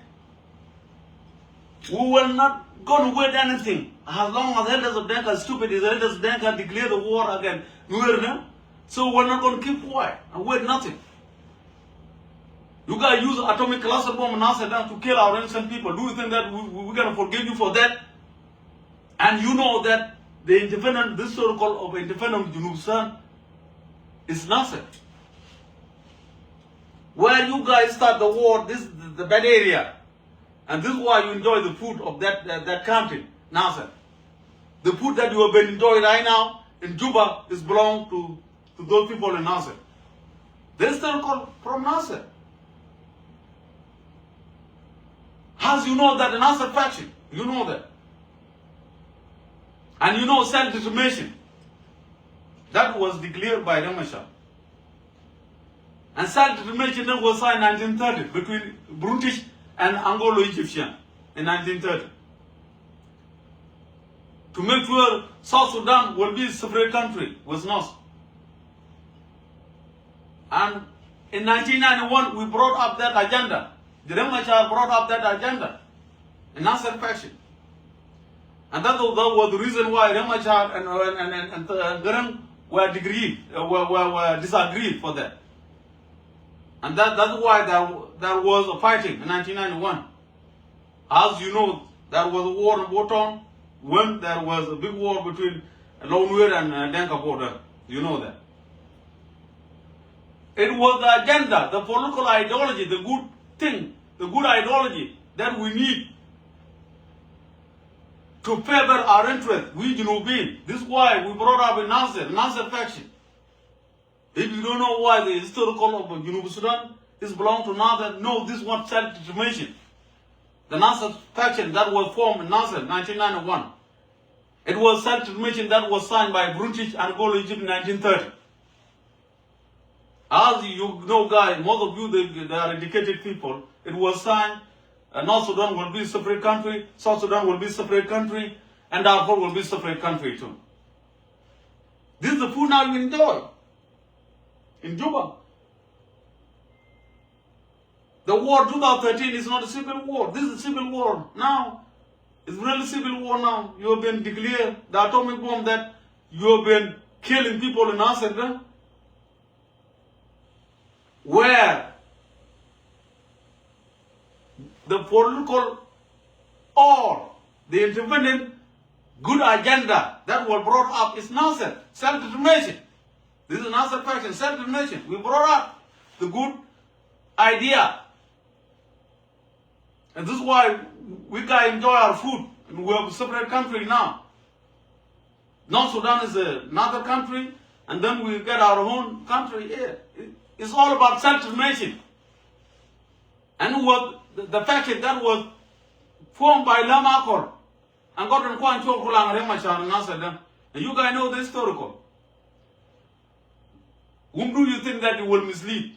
We will not going to wait anything. As long as elders of Denka are stupid, the elders of Denka declare the war against Mue. So we're not going to keep quiet and wait nothing. You guys use atomic cluster bomb and answer down to kill our innocent people. Do you think that we're going to forgive you for that? And you know that the independent, this so-called of independent Junub Sudan is nothing. Where you guys start the war, this is the bad area. And this is why you enjoy the food of that country, Nasser. The food that you have been enjoying right now in Juba is belong to those people in Nasser. They still call from Nasser. As you know that the Nasser faction, you know that. And you know self-determination. That was declared by Ramashah. And self-determination was signed in 1930 between British and Anglo-Egyptian in 1930. To make sure South Sudan will be a separate country was not. And in 1991 we brought up that agenda. The Ramashah brought up that agenda in Nasser faction. And that was the reason why Ramashah and Garang were disagreed for that. And that's why there was a fighting in 1991. As you know, there was a war in Wotan when there was a big war between Longweer and Denka border. You know that. It was the agenda, the political ideology, the good thing, the good ideology that we need to favor our interest, we Junubin. This is why we brought up a Nasser faction. If you don't know why the historical of Junub Sudan is belong to Nasser, no, this was self-determination. The Nasser faction that was formed in Nasser, 1991. It was self-determination that was signed by British and Anglo-Egypt in 1930. As you know, guys, most of you, they are educated people, it was signed, North Sudan will be a separate country, South Sudan will be a separate country, and Darfur will be a separate country too. This is the food now you enjoy in Juba. The war 2013 is not a civil war. This is a civil war now. It's really civil war now. You have been declared the atomic bomb that you have been killing people in Africa. Where the political or the independent good agenda that was brought up is Nasser, self-determination. This is Nasser faction, self-determination. We brought up the good idea. And this is why we can enjoy our food. And we have a separate country now. North Sudan is another country, and then we get our own country here. It's all about self-determination. And what the faction that was formed by Lama Akor and Gordon Kwan Chokulang Remashar and Nasser. And you guys know the historical. Whom do you think that you will mislead?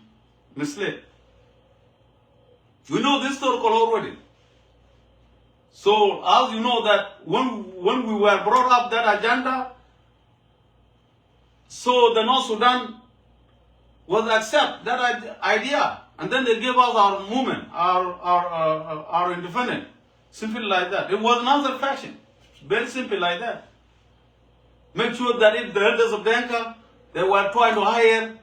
You know the historical already. So as you know that when we were brought up that agenda, so the North Sudan was accept that idea, and then they gave us our movement, our independence, simply like that. It was another faction, very simple like that. Make sure that if the elders of Denka, they were trying to hire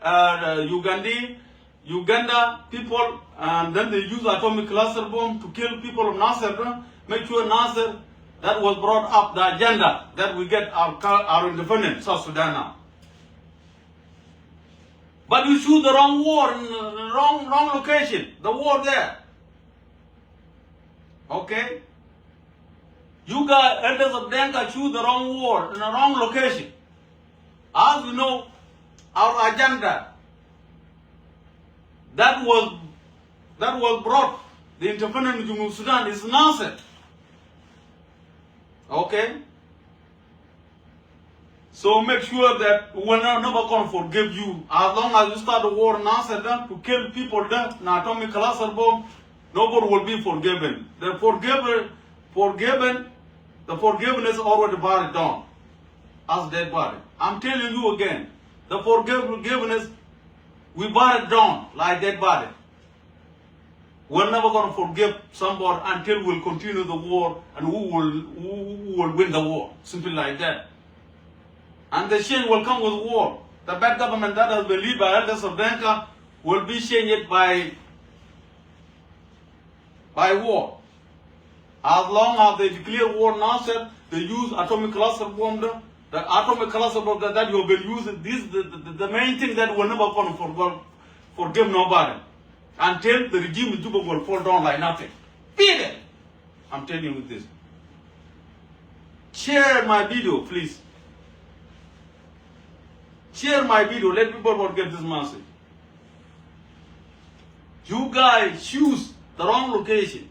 Uganda people, and then they use atomic cluster bomb to kill people of Nasser. Make sure Nasser, that was brought up the agenda that we get our independence, South Sudan now. But you choose the wrong war in the wrong location, the war there. Okay? You guys, elders of Denka, choose the wrong war in the wrong location. As you know, our agenda that was brought the independence of Sudan is nonsense. Okay? So make sure that we're never going to forgive you. As long as you start the war in Nasser to kill people there, in atomic cluster bomb, nobody will be forgiven. The forgiveness already buried down as dead body. I'm telling you again, the forgiveness, we buried down like dead body. We're never going to forgive somebody until we'll continue the war and who will win the war. Simply like that. And the change will come with war. The bad government that has been led by elders of Denka will be changed by war. As long as they declare war now, they use atomic cluster bomb. The atomic cluster bomb that you have been using, this is the main thing that will never going to forgive nobody. Until the regime in Juba will fall down like nothing. Period. I'm telling you this. Share my video, please. Share my video. Let people get this message. You guys choose the wrong location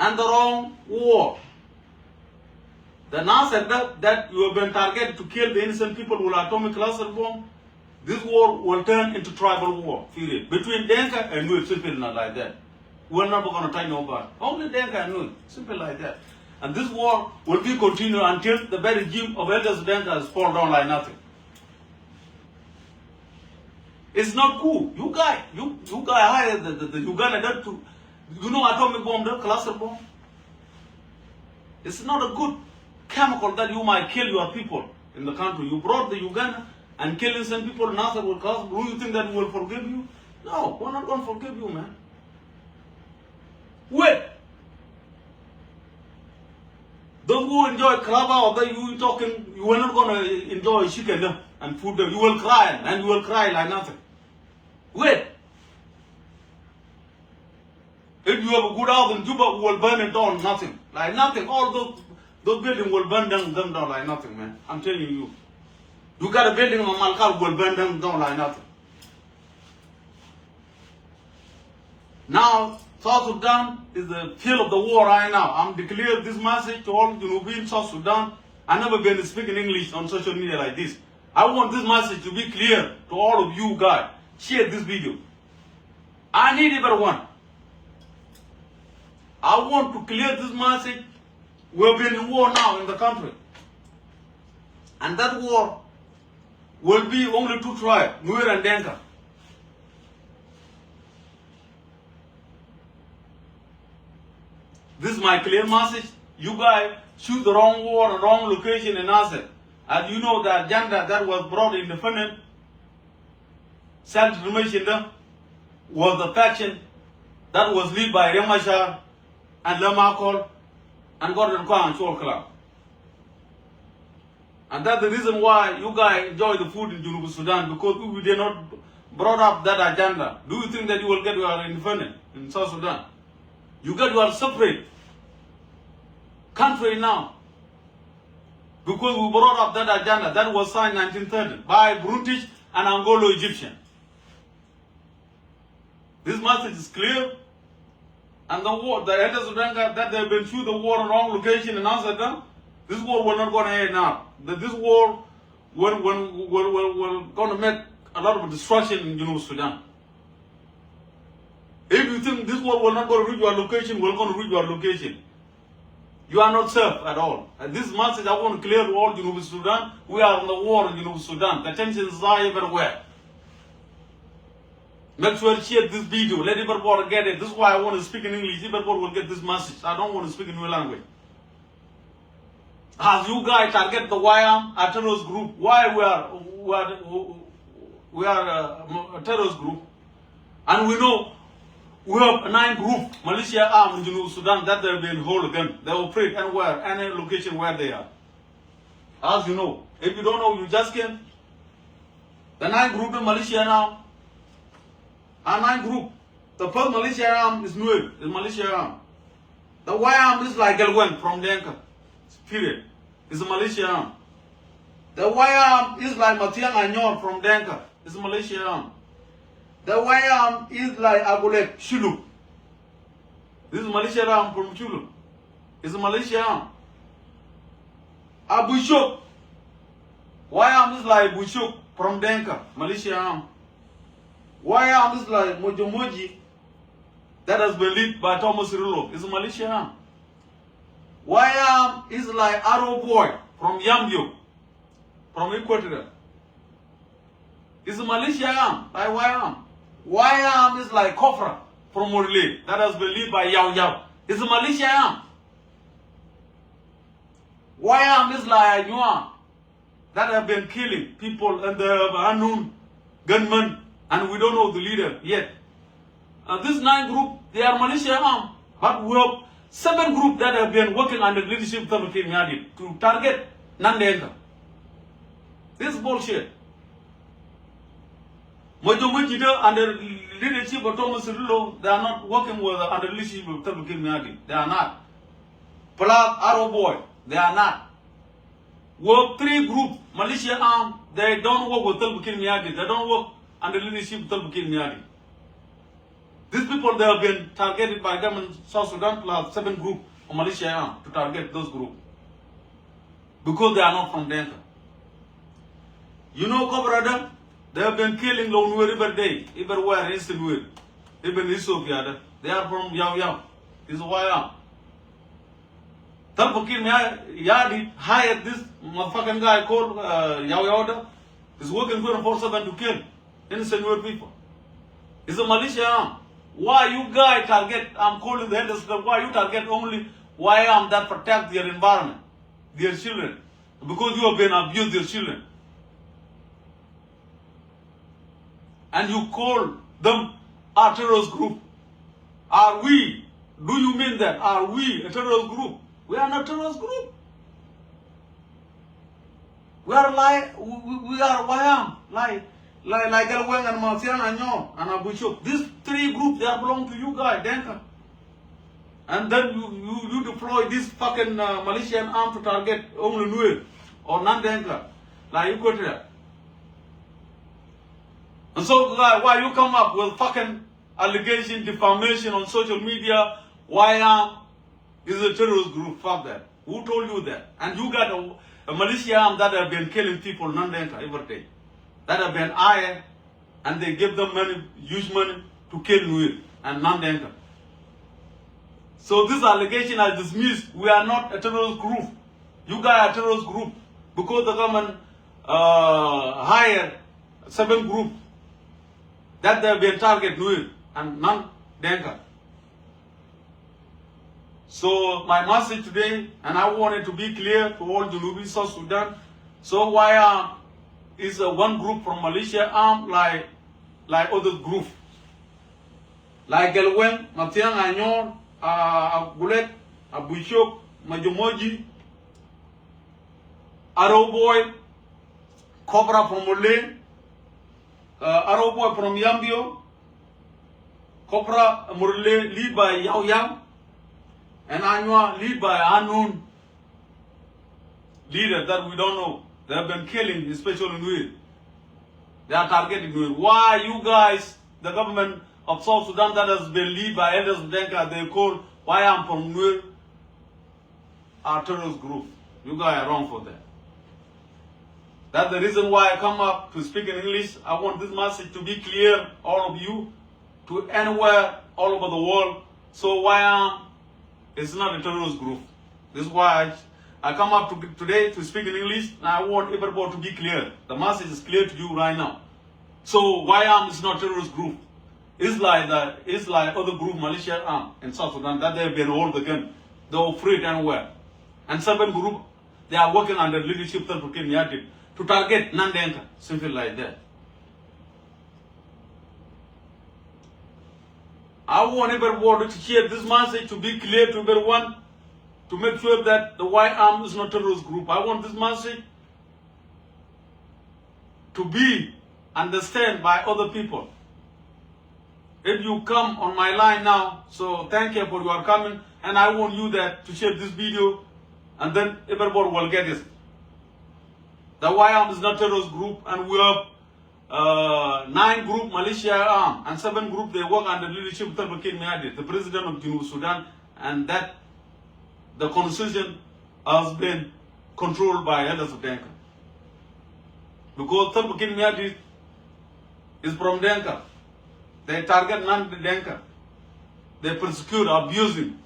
and the wrong war. The Nasser that you have been targeted to kill the innocent people with atomic cluster bomb, this war will turn into tribal war, period. Between Denka and Nuer, simple not like that. We're never going to tie nobody. Only Denka and Nuer, simple like that. And this war will be continued until the very regime of elders Denka has fallen down like nothing. It's not cool. You guys hired the Uganda that to, you know, atomic bomb, the cluster bomb. It's not a good chemical that you might kill your people in the country. You brought the Uganda and killing some people, Nasser will cause. Do you think that we will forgive you? No, we're not going to forgive you, man. Wait. Those who enjoy club that you talking, you are not going to enjoy chicken and food. You will cry and you will cry like nothing. Wait. If you have a good house in Juba, we will burn it down, nothing. Like nothing. All those buildings will burn them down like nothing, man. I'm telling you. You got a building on Malkal, will burn them down like nothing. Now, South Sudan is the field of the war right now. I'm declaring this message to all Junubin South Sudan. I've never been speaking English on social media like this. I want this message to be clear to all of you guys. Share this video. I need everyone. I want to clear this message. We've been in war now in the country. And that war will be only two tribes, Nuer and Denka. This is my clear message. You guys choose the wrong war, the wrong location in Nasser. And you know the agenda that was brought in independent self-determination was the faction that was led by Remashar and Lamakol and Gordon Kwan and Shol Club. And that's the reason why you guys enjoy the food in Junub Sudan, because we did not brought up that agenda. Do you think that you will get your independence in South Sudan? You get your separate country now. Because we brought up that agenda that was signed in 1930 by British and Anglo-Egyptian. This message is clear. And the war, the elders of Denka, that they've been through the war in wrong location in Amsterdam, this war will not going to end now. This war will going to make a lot of destruction in Junub Sudan. If you think this war will not going to reach your location, we're going to reach your location. You are not safe at all. And this message I want to clear to all Junub Sudan. We are in the war in Junub Sudan. The tensions are everywhere. Make sure you share this video. Let everybody get it. This is why I want to speak in English. Everybody will get this message. I don't want to speak in new language. As you guys target the YM, a terrorist group, why we are a terrorist group, and we know we have a 9 group, militia armed in Junub Sudan, that they've been hold again. They operate anywhere, any location where they are. As you know, if you don't know, you just came. The 9 group in militia now, a 9 group, The first militia arm is Nuer, is militia arm. The Y arm is like Gelwen from Denka. Period. It's a militia arm. The Y arm is like Matiang Anyor from Denka. It's a militia arm. The Y arm is like Agulek Shulu. This is militia arm from Shulu. It's a militia arm. Abushuk. Y arm is like Bushuk from Denka. Militia arm. Y arm is like Mojomoji. That has been led by Thomas Rulo. It's a militia arm. Y arm is like Arrow Boy from Yambio, from Equatorial. It's a militia arm, like Y arm. Y arm is like Kofra from Morley. That has been led by Yao Yao. It's a militia arm. Y arm is like Anyua that have been killing people and the unknown gunmen, and we don't know the leader yet. This 9 group, they are militia arm, but we have 7 groups that have been working under the leadership of Salva Kiir Mayardit to target Nandenga. This is bullshit. Mojomoji under leadership of Thomas Rulo, they are not working with under leadership of Salva Kiir Mayardit. They are not. Plug Arrow Boy, they are not. We have 3 groups, militia arm, they don't work with Salva Kiir Mayardit. They don't work under leadership of Salva Kiir Mayardit. These people, they have been targeted by government South Sudan plus 7 groups of militia arm to target those groups. Because they are not from Denka. You know, Kobrada, they have been killing Lonwere every day, everywhere in Eastern even Ethiopia. They are from Yao Yao. This is why I am. Salva Kiir Mayardit hired this motherfucking guy called Yao Yao. He's working 24/7 to kill innocent Nuer people. It's a militia arm. Why you guys target, I'm calling the elders, why you target only Y arm that protect their environment, their children? Because you have been abused their children. And you call them a terrorist group. Are we? Do you mean that? Are we a terrorist group? We are not a terrorist group. We are we are Y arm, like Elweng and Matiang Anyor and Abushuk. These 3 groups, they belong to you guys, Denka. And then you deploy this fucking militia arm to target only Nuer or non-Denka, like Equatorial. And so, guys, why you come up with fucking allegation, defamation on social media? Y arm is a terrorist group. Fuck that. Who told you that? And you got a militia arm that have been killing people, non-Denka, every day. That have been hired, and they give them money, use money to kill Nuer and non-Denka. So this allegation is dismissed. We are not a terrorist group. You guys are a terrorist group because the government hired 7 groups that they have been target Nuer and non-Denka. So my message today, and I want it to be clear to all Junubi, South Sudan. So why is one group from militia arm like other group, like Gelwen, Matiang Anyor, Agulet, Abushok, Majomoji, Arrow Boy, Cobra from Mole, Arrow Boy from Yambio, Cobra Murle lead by Yao Yao, and Anua lead by unknown leader that we don't know. They have been killing, especially Nuer. They are targeting Nuer. Why you guys, the government of South Sudan that has been led by elders Denka, they call why I'm from Nuer, are terrorist group. You guys are wrong for that. That's the reason why I come up to speak in English. I want this message to be clear, all of you, to anywhere, all over the world. So why is not a terrorist group. This is why I come up today to speak in English, and I want everybody to be clear. The message is clear to you right now. So YAM is not a terrorist group. It's like other group, militia arm in South Sudan, that they've been all the gun. They operate anywhere. And 7 group, they are working under leadership of Salva Kiir Mayardit to target non-Denka, something like that. I want everybody to hear this message to be clear to everyone, to make sure that the White Arm is not a terrorist group. I want this message to be understood by other people. if you come on my line now, so thank you for your coming, and I want you that to share this video, and then everybody will get it. The YAM is not terrorist group, and we have 9 group Malaysia arm and 7 group they work under leadership of Salva Kiir Mayardit, the president of Junub Sudan, and that the constitution has been controlled by elders of Denka. Because Salva Kiir Mayardit is from Denka. They target non-Denka. They persecute, abusing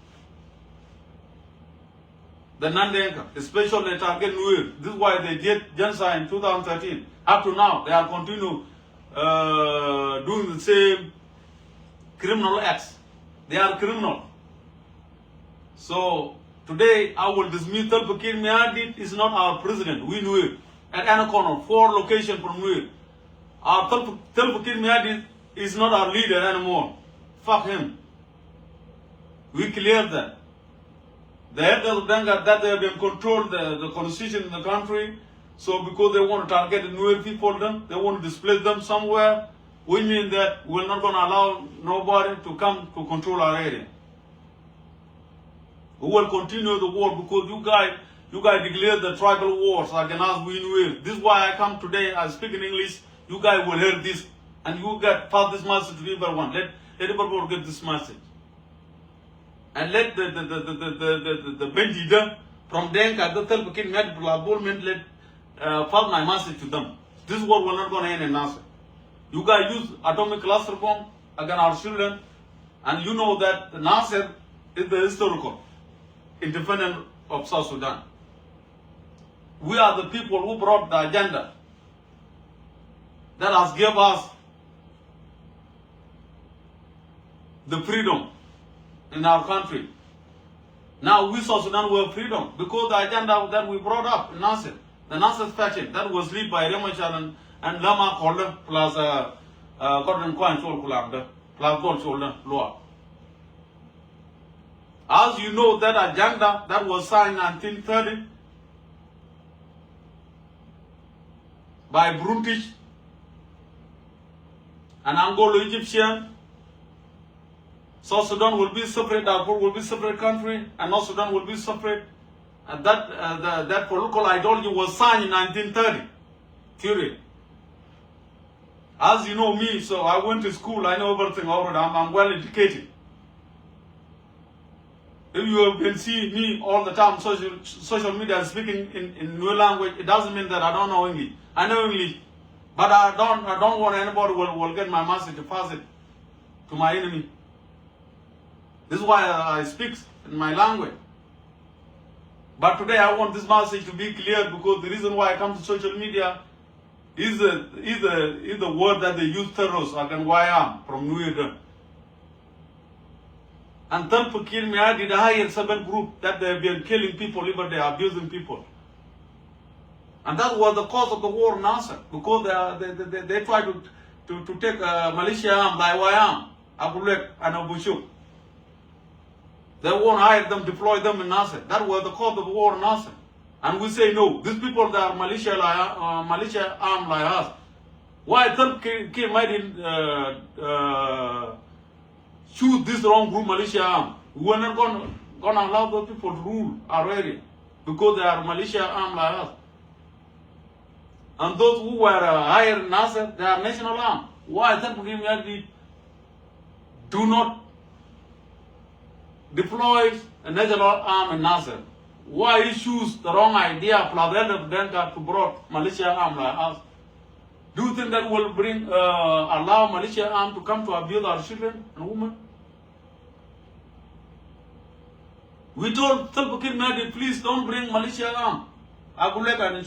the non-Denka, especially they target Nuer. This is why they did genocide in 2013. Up to now, they are continue doing the same criminal acts. They are criminal. So today I will dismiss Salva Kiir Mayardit is not our president. We knew it. At any corner, 4 locations from Nuer. Our Salva Kiir Mayardit is not our leader anymore. Fuck him. We cleared that. The elders of Denga that they have been controlled the constitution in the country. So because they want to target the Nuer people, then they want to displace them somewhere. We mean that we're not going to allow nobody to come to control our area. We will continue the war because you guys declared the tribal wars against us. We Nuer. This is why I come today. I speak in English. You guys will hear this, and you get pass this message to everyone. Let everyone get this message. And let the bandit from Denka, the Salva Kiir Mayardit, let pass my message to them. This war will not going to end in Nasser. You guys use atomic cluster bomb against our children, and you know that Nasser is the historical independence of South Sudan. We are the people who brought the agenda that has given us the freedom in our country. Now we South Sudan will have freedom because the agenda that we brought up in Nasser, the Nasser faction that was led by Remachar and Lama Kolder plus Gordon Kwan Cholkulamda plus Gold Shoulder Loa. As you know, that agenda that was signed in 1930 by British and Anglo-Egyptian, South Sudan will be separate, Darfur will be separate country, and North Sudan will be separate. And that political ideology was signed in 1930. Theory. As you know me, so I went to school, I know everything already, I'm well educated. If you have been seeing me all the time, social media speaking in new language, it doesn't mean that I don't know English. I know English, but I don't want anybody will get my message to pass it to my enemy. This is why I speak in my language. But today I want this message to be clear because the reason why I come to social media is the word that they use terrorists against YAM from New York. And Salva Kiir Mayardit hired 7 group that they have been killing people, even they are abusing people. And that was the cause of the war in Nasser, because they tried to take militia arm by YAM, Abulek and Abu Shuk. They won't hire them, deploy them in Nasser. That was the cause of the war in Nasser. And we say no, these people that are militia armed like us. Why Salva Kiir Mayardit choose this wrong group militia arm? We are not going to allow those people to rule our area because they are militia armed like us. And those who were hired in Nasser, they are national arm. Why Salva Kiir Mayardit do not deploy a national arm in Nasser? Why he choose the wrong idea plus the end of Denka to brought militia arm like us? Do you think that will bring allow militia arm to come to abuse our children and women? We told Salva Kiir Mayardit, please don't bring militia arm, Agulek and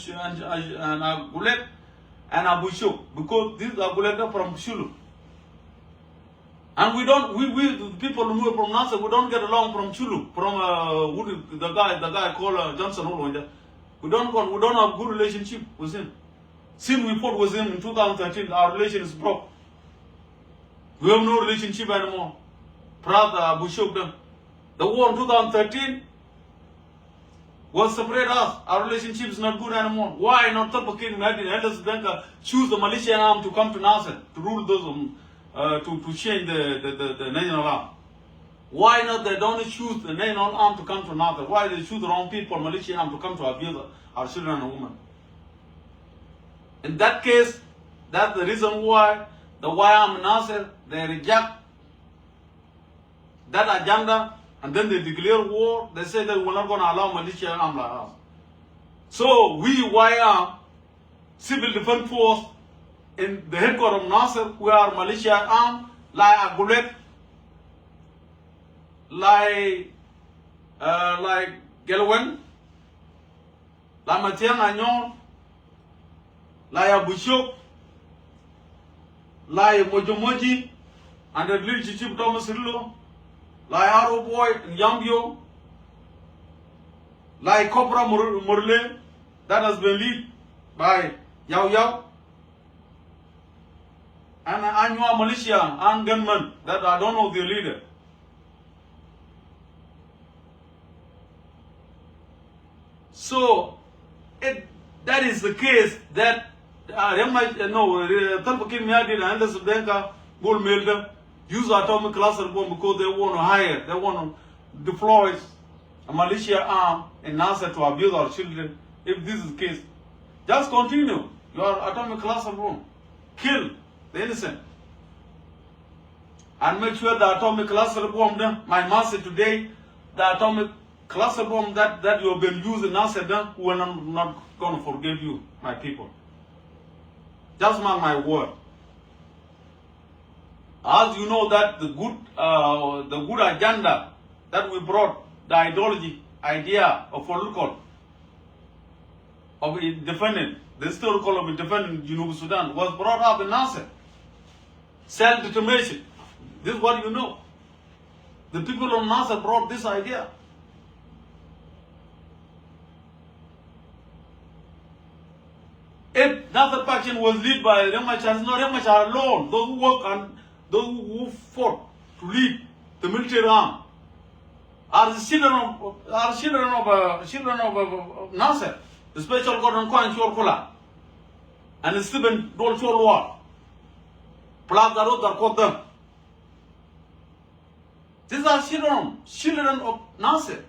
Agulek and Abu Shuk, because these Agulek are from Shulu. And we the people who are from Nasser, we don't get along from Chulu, from the guy called Johnson Olwanja. We don't have good relationship with him. Since we fought with him in 2013, our relation is broke. We have no relationship anymore. Brother Abu Shuk, the war in 2013 was separate us. Our relationship is not good anymore. Why not Salva Kiir Mayardit and Elders Denka choose the Malaysian arm to come to Nasser to rule those to change the national arm. Why not they don't choose the national arm to come to Nasser? Why they choose the wrong people, militia arm, to come to abuse our children and women? In that case, that's the reason why the YM Nasser, they reject that agenda, and then they declare war. They say that we're not going to allow militia arm like us. So we YM, Civil Defense Force, in the headquarters of Nasser, we are militia arm, like Agulet, like Gelwen, like Matiang Anyon, like Abushok, like Mojomoji, and the leadership Thomas Rillo, like Arrow Boy and Yambio, like Cobra Murle, that has been led by Yao Yao, and Anua militia and gunmen that I don't know the leader. So, that is the case that Talpakin Miadi and Anderson Denka, Bull Milder, use atomic cluster bomb because they want to hire, they want to deploy a militia arm in Nasser to abuse our children. If this is the case, just continue your atomic cluster bomb. Kill the innocent. And make sure the atomic cluster bomb, my message today, the atomic cluster bomb that you have been using Nasser, we're not going to forgive you, my people. Just mark my word. As you know that the good agenda that we brought, the ideology, idea of political, of defending, the historical of defending Junub Sudan was brought up in Nasser. Self-determination. This is what you know. The people of Nasser brought this idea. If Nasser faction was led by Remachar, it's not Remachar alone. Those who work and those who fought to lead the military arm are the children of Nasser, the special Gordon Kwan Shorkula, and the Stephen Dol Cholwa, plus the road that caught them. These are children of Nasser.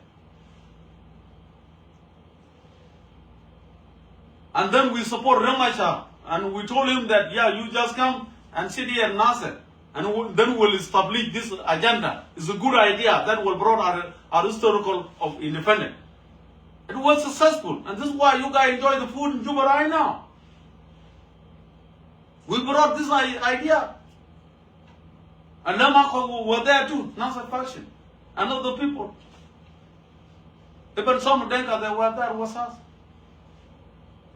And then we support Remachar, and we told him that, yeah, you just come and sit here in Nasser, and then we'll establish this agenda. It's a good idea that will bring our historical of independence. It was successful, and this is why you guys enjoy the food in Juba right now. We brought this idea. And Namako were there too, Nasser faction, and other people. Even some Denka, they were there, was us.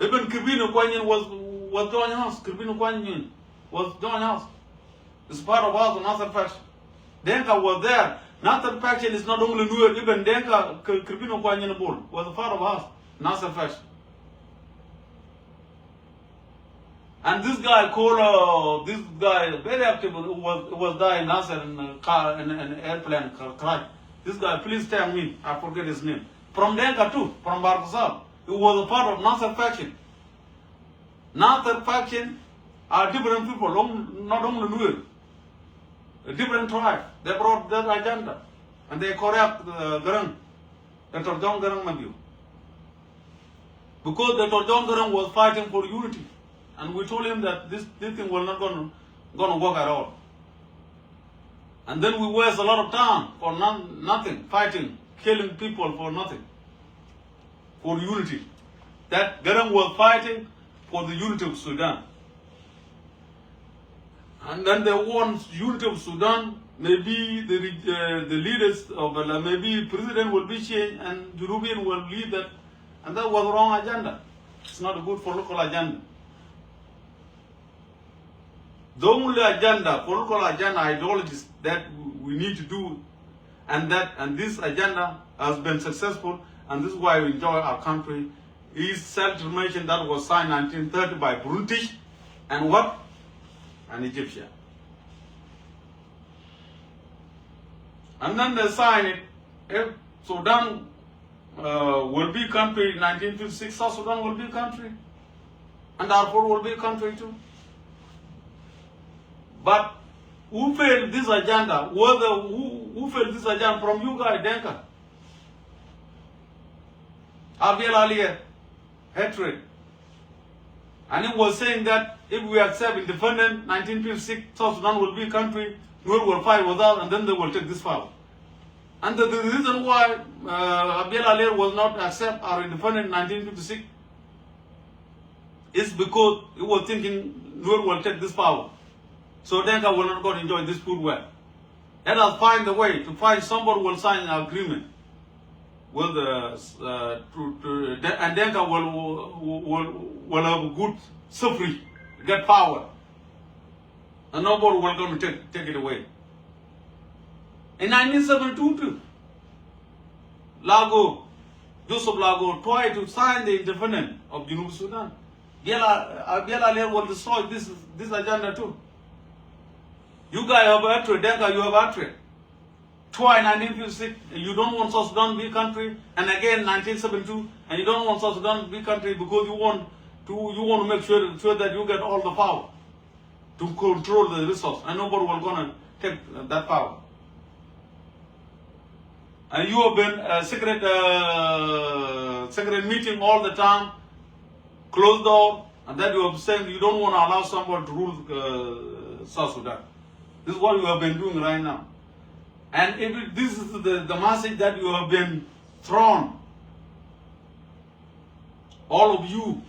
Even Kirbino Kwanyin was joining us. Kirbino Kwanyin was joining us. It's part of us, Nasser faction. Denka was there. Nasser faction is not only Nuer, even Denka, Kirbino Kwanyin Bull was a part of us, Nasser faction. And this guy called, this guy, very active, was there in Nasser in a car, in an airplane crash. This guy, please tell me, I forget his name. From Denka too, from Barkasal. He was a part of Nasser faction. Nasser faction are different people, not only Nuer. A different tribe. They brought that agenda. And they correct Garang, Dr. John Garang Mabiu. Because Dr. John Garang was fighting for unity. And we told him that this thing was not going to work at all. And then we waste a lot of time for nothing, fighting, killing people for nothing, for unity. That Garang was fighting for the unity of Sudan. And then they want unity of Sudan. Maybe the leaders of maybe president will be changed and Jurubian will lead that. And that was the wrong agenda. It's not a good political agenda. The only agenda, political agenda, ideologies that we need to do, and this agenda has been successful, and this is why we enjoy our country, is self-determination that was signed in 1930 by British and what? An Egyptian. And then they signed it. If Sudan will be country in 1956, South Sudan will be a country, and Darfur will be a country too. But Who failed this agenda? Who failed this agenda from you guys, Denka? Abiel Alier, hatred. And he was saying that if we accept independence, 1956, South Sudan will be a country, Nur will fight with us, and then they will take this power. And the reason why Abiel Alier was not accept our independence in 1956 is because he was thinking Nur will take this power. So Denka will not go and enjoy this food well. Let us find a way to find somebody who will sign an agreement with and Denka will have a good suffrage, get power, and nobody will going to take it away. In 1972 too, Joseph Lago tried to sign the independence of Junub Sudan. Abiel Alier will destroy this agenda too. You guys have hatred, Denka, you have hatred. Twice 1956, you don't want South Sudan to be a country, and again 1972, and you don't want South Sudan to be a country because you want to make sure that you get all the power to control the resource, and nobody will gonna take that power. And you have been secret meeting all the time, closed door, and that you have said you don't want to allow someone to rule South Sudan. This is what you have been doing right now. And if this is the message that you have been thrown, all of you,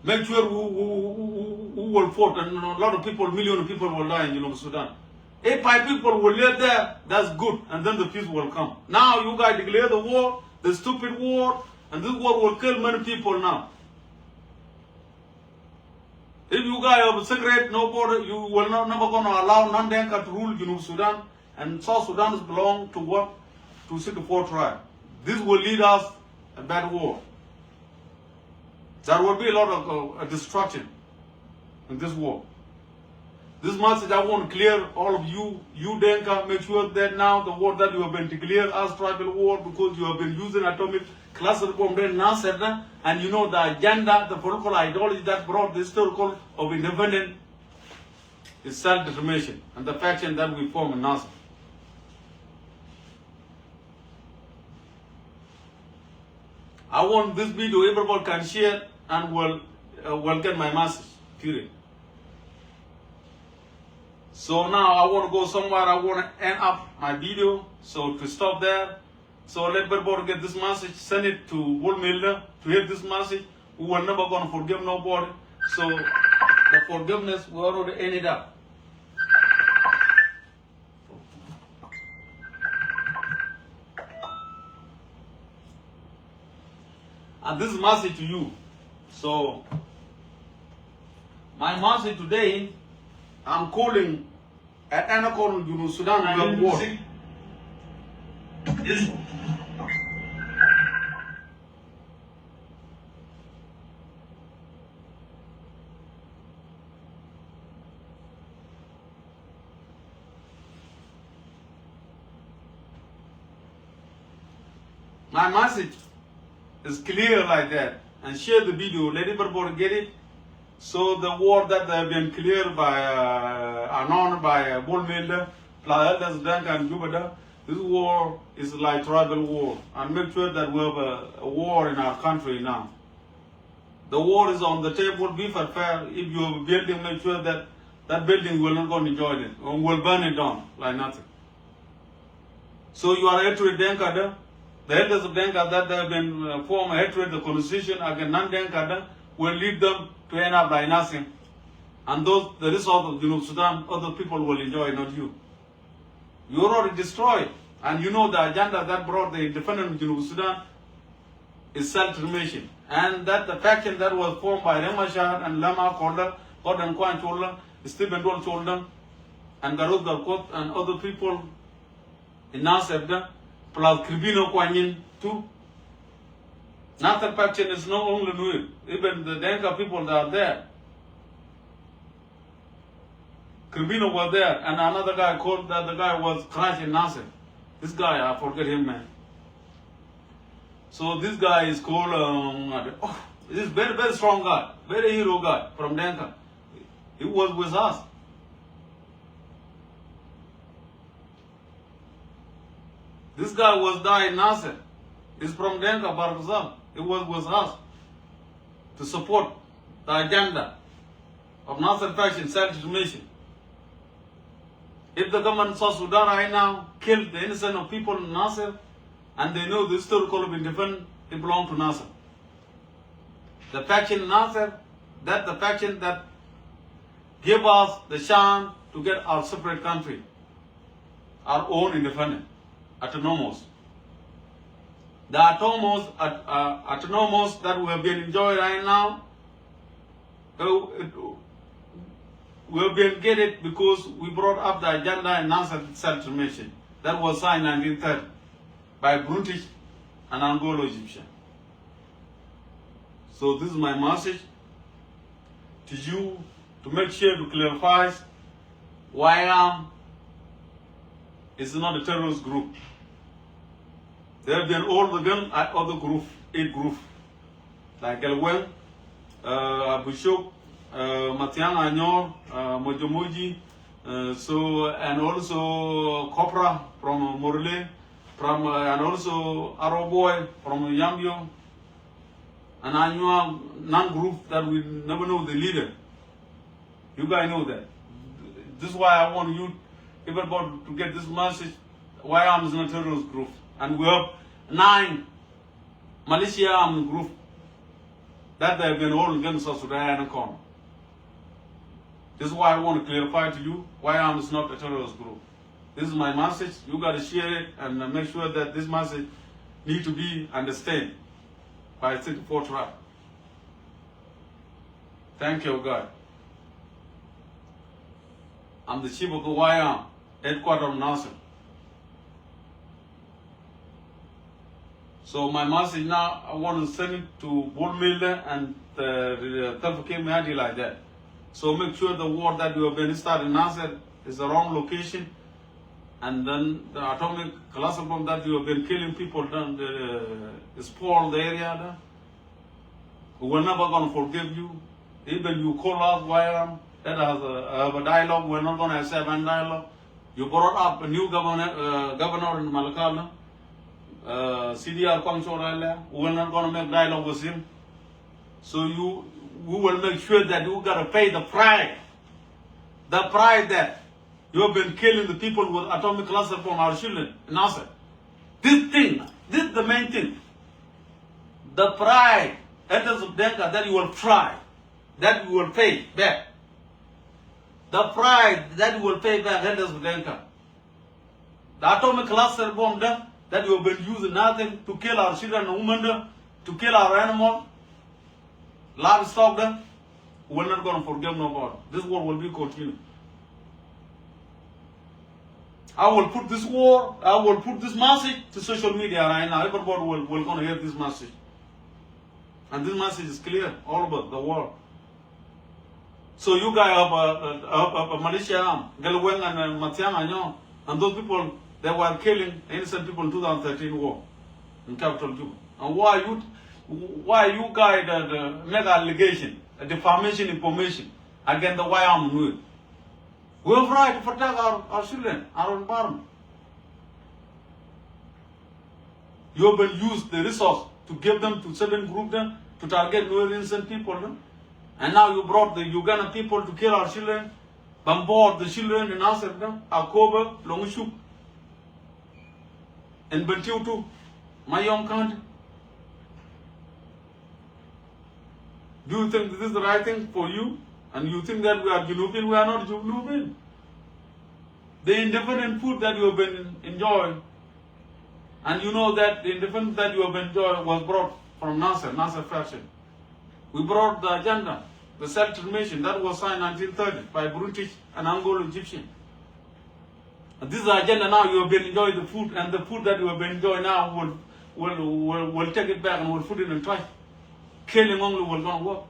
make sure who will fight, and a lot of people, millions of people will die in Sudan. If 5 people will live there, that's good, and then the peace will come. Now you guys declare the war, the stupid war, and this war will kill many people now. If you guys have a secret, no border, you will never going to allow non-Denka to rule Junub Sudan, and South Sudan belong to what? To 64 tribe. This will lead us a bad war. There will be a lot of destruction in this war. This message I want to clear all of you, Denka, make sure that now the war that you have been declared as tribal war because you have been using atomic cluster bomb and you know the agenda, the political ideology that brought this circle of independence is self-determination and the faction that we form in Nasser. I want this video everybody can share and will get my message, period. So now I want to go somewhere, I want to end up my video, so to stop there. So let everybody get this message, send it to Bull Milner to hear this message. We were never going to forgive nobody. So the forgiveness, we already ended up. And this message to you. So my message today, I'm calling at Anacon, Junub Sudan, we have war. Yes. My message is clear like that, and share the video, let everybody get it. So the war that have been cleared by announced by Bull Milner, Elders Dank and Jubada, this war is like tribal war, and make sure that we have a war in our country now. The war is on the table, be fair. If you have a building, make sure that that building will not go and enjoy it, or will burn it down like nothing. So you are hatred Denka, the elders of Denka that have been formed hatred, the constitution against non-Denka will lead them to end up like nothing. And those, the result of Junub Sudan, other people will enjoy, not you. You already destroyed. And you know the agenda that brought the independence of Junub Sudan is self-determination. And that the faction that was formed by Remashar and Lama Korda, Gordon Kwan Chola, Stephen Dol Chola, and Garut Garkot, and other people in Nasebda, plus Kribino Kwanyin too. Nathan faction is not only Nuit, even the Denka people that are there. Kribino was there, and another guy called that the guy was crashed in Nasser. This guy, I forget him, man. So this guy is called, this is very, very strong guy, very hero guy from Denka. He was with us. This guy was dying Nasser. He's from Denka, Barzal. It was with us to support the agenda of Nasser faction, self-determination. If the government of South Sudan right now killed the innocent people in Nasser, and they know the historical of independence, it belongs to Nasser. The faction in Nasser, that's the faction that give us the chance to get our separate country, our own independent, autonomous. The autonomous that we have been enjoying right now, we have been get it because we brought up the agenda in Nasser self-determination that was signed in 1930 by British and Anglo-Egyptian. So this is my message to you, to make sure to clarify why is not a terrorist group. They have been all the gun at other group, 8 groups, like Elwen, Abushok, Matiang Anyor, Mojomoji, and also Kopra from Morle, and also Aroboy from Yambio, and Anua non-group that we never know the leader. You guys know that. This is why I want you, everybody, to get this message. Why is not a terrorist group, and we have 9 Malaysia armed group that they have been all against South Sudan and Congo. This is why I want to clarify to you why is not a terrorist group. This is my message. You got to share it and make sure that this message need to be understood by 64 tribe. Thank you, God. I'm the chief of the YM, headquarters of Nasser. So my message now, I want to send it to Bullmilder and the Telfake Mahdi like that. So make sure the war that you have been started in Nasser is the wrong location, and then the atomic cluster bomb that you have been killing people down spoil the area. We're never going to forgive you. Even you call us YM, that has a dialogue. We're not going to accept any dialogue. You brought up a new governor in Malakal. CDR Kwangchorala, we're not going to make dialogue with him. So we will make sure that you got to pay the price. The price that you have been killing the people with atomic cluster from our children in Nasser. This is the main thing. The price, elders of Denka, that you will try, that you will pay back. The price that you will pay back, elders of Denka. The atomic cluster bomb that you have been using nothing to kill our children and women, to kill our animals, livestock, we're not going to forgive nobody. This war will be continued. I will put this war, I will put this message to social media right now. Everybody will going to hear this message. And this message is clear all over the world. So you guys have a Malaysia arm, Galweng and Matiang Anyon, and those people, they were killing innocent people in 2013 war in capital Juba. And why you guys make allegation, a defamation information against the YM Nuit? We have right to protect our children, our environment. You have been used the resource to give them to 7 groups to target no innocent people. And now you brought the Ugandan people to kill our children, bombard the children in Nasser, Akoba, Longshuk, and Bentiu too, my young country. Do you think this is the right thing for you? And you think that we are Junubin? We are not Junubin. The independent food that you have been enjoying, and you know that the independence that you have enjoyed was brought from Nasser faction. We brought the agenda, the self-determination that was signed in 1930 by British and Anglo-Egyptian. And this agenda now you have been enjoying the food, and the food that you have been enjoying now will take it back and will put it in trash. Killing only will not work.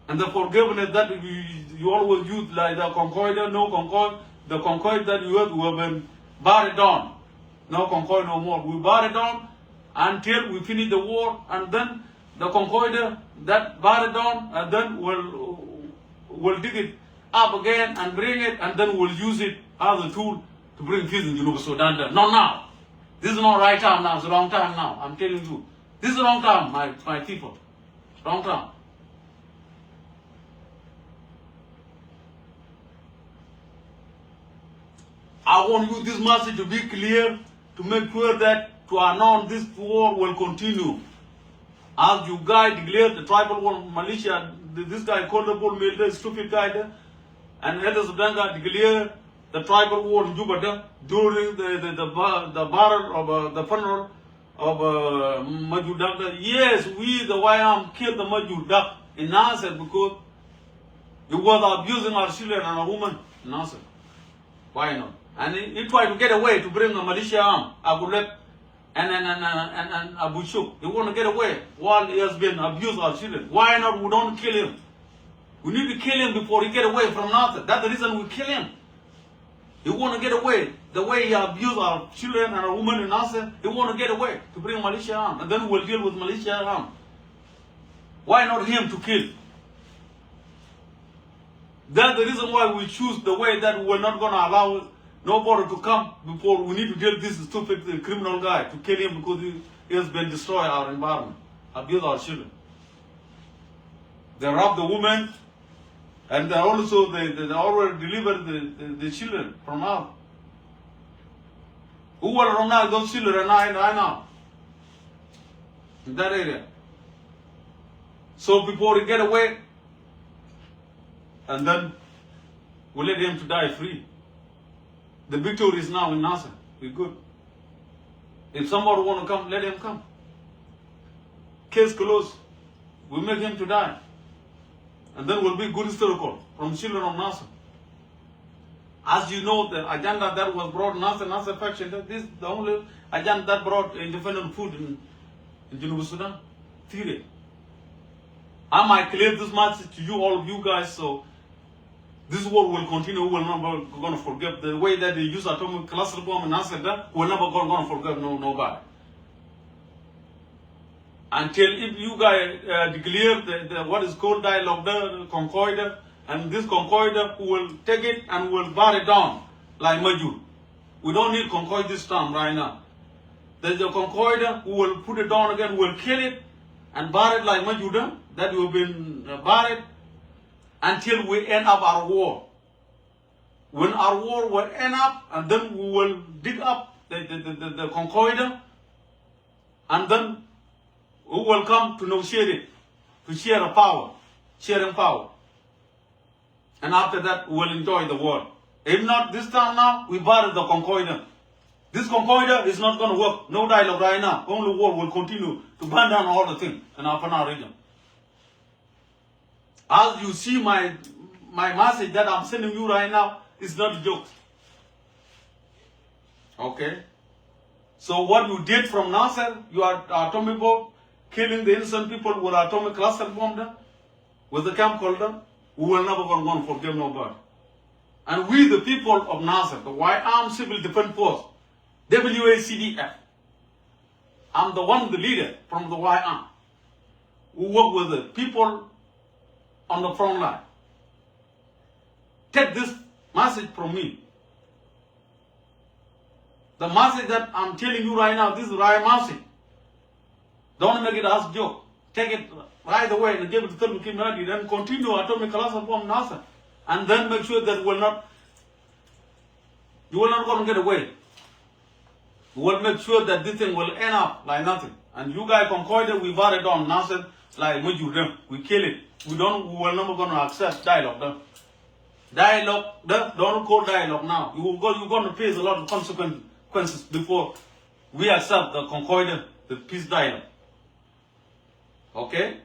And the forgiveness that you always use, like the concord, no concord, the concord that you have been buried down. No concord no more. We buried down until we finish the war, and then the concord that buried down, and then we'll dig it up again and bring it, and then we'll use it as a tool to bring peace in Junub Sudan. Not now. This is not right time now. It's the wrong time now. I'm telling you. This is the wrong time, my people. Wrong time. I want you this message to be clear, to make sure that to announce this war will continue. As you guys declare the tribal war militia, this guy called the bull military stupid guy there, and elders of Danga declare the tribal war in Juba there, during the barrel of the funeral of Majudaka. Yes, we the YM killed the Majudak in Nasser because he was abusing our children and a woman in Nasser. Why not? And he tried to get away to bring a militia arm, Agulep and Abu Shuk. He want to get away while he has been abused our children. Why not? We don't kill him. We need to kill him before he get away from Nasser. That's the reason we kill him. He want to get away. The way he abused our children and a woman in Nasser, he want to get away to bring militia arm. And then we'll deal with militia arm. Why not him to kill? That's the reason why we choose the way that we're not going to allow nobody to come before we need to deal with this stupid criminal guy to kill him because he has been destroying our environment, abuse our children. They rob the women and they also they already deliver the children from out. Who will run out those children right now? In that area. So before he get away, and then we let him to die free. The victory is now in Nasser. We're good. If somebody want to come, let him come. Case closed. We make him to die. And then will be good historical from children of Nasser. As you know, the agenda that was brought in Nasser faction, this is the only agenda that brought independent food in Junub Sudan. Period. I might clear this message to you, all of you guys, so this war will continue. We will never going to forgive the way that they use atomic cluster bomb in Nasser. We're never going to forgive nobody. Until if you guys declare the what is called dialogue, the concoider, and this concoider will take it and will bar it down like Majur. We don't need concoid this time right now. There's a concoider who will put it down again, will kill it and bar it like Majur, that will be barred until we end up our war. When our war will end up, and then we will dig up the concoider, and then we will come to negotiate it, to share the power, sharing power. And after that, we will enjoy the war. If not, this time now, we barred the concoider. This concoider is not going to work. No dialogue right now. Only war will continue to burn down all the things in our Fana region. As you see my message that I'm sending you right now, is not a joke. Okay? So what you did from Nasser, you are atomic bomb, killing the innocent people with atomic cluster bomb there, with the camp holder, we will never going to forgive nobody. And we, the people of Nasser, the White Armed Civil Defense Force, WACDF, I'm the one, the leader from the White Arm, who work with the people on the front line. Take this message from me. The message that I'm telling you right now, this is the right message. Don't make it as a joke. Take it right away and give it to the community. Then continue atomic cluster bomb Nasser. And then make sure that you will not going to get away. We will make sure that this thing will end up like nothing. And you guys concoided, we bar it on Nasser like Majur. We kill it. We will never going to accept dialogue. Dialogue, don't call dialogue now. You're going to face a lot of consequences before we accept the concoided, the peace dialogue. Okay?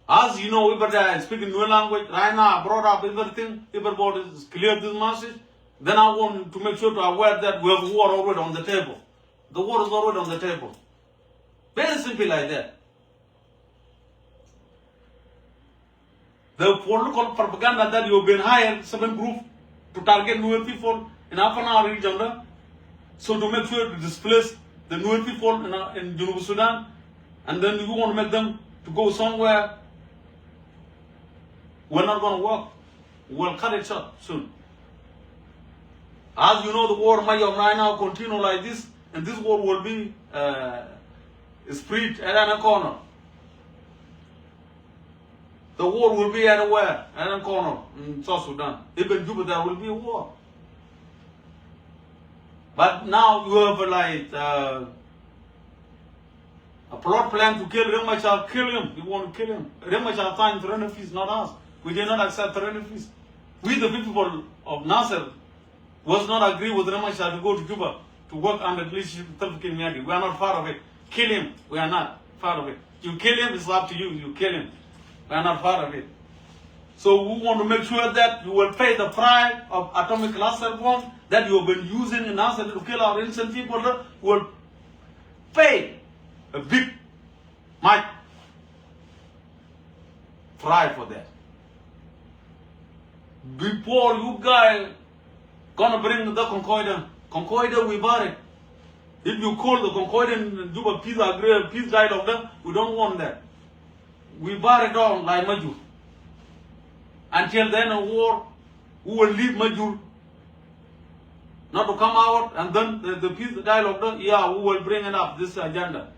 As you know, everybody is speaking new language. Right now, I brought up everything. Everybody is clear this message. Then I want to make sure to aware that we have war already on the table. The war is already on the table. Very simple like that. The political propaganda that you've been hired, 7 groups, to target Nuer people in Afana region, so to make sure to displace the Nuer people in Junub Sudan, and then you want to make them to go somewhere, we're not going to work. We'll cut it short soon. As you know, the war might right now continue like this, and this war will be spread at any corner. The war will be anywhere, at any corner in South Sudan. Even Juba, there will be a war. But now you have a plot plan to kill Riek Machar, kill him. You want to kill him. Riek Machar signed surrender fees, not us. We did not accept surrender fees. We, the people of Nasser, was not agree with Riek Machar to go to Juba to work under the leadership of Salva Kiir Mayardit. We are not part of it. Kill him. We are not part of it. You kill him, it's up to you. You kill him. We are not part of it. So we want to make sure that you will pay the price of atomic cluster bomb that you have been using in Nasser to kill our innocent people. You will pay a big might price for that. Before you guys gonna bring the Concordia we bought it. If you call the Concordia and do a peace agreement, peace dialogue, we don't want that. We bar it down like Majur. Until then a war, we will leave Majur not to come out, and then the peace dialogue, yeah, we will bring it up, this agenda.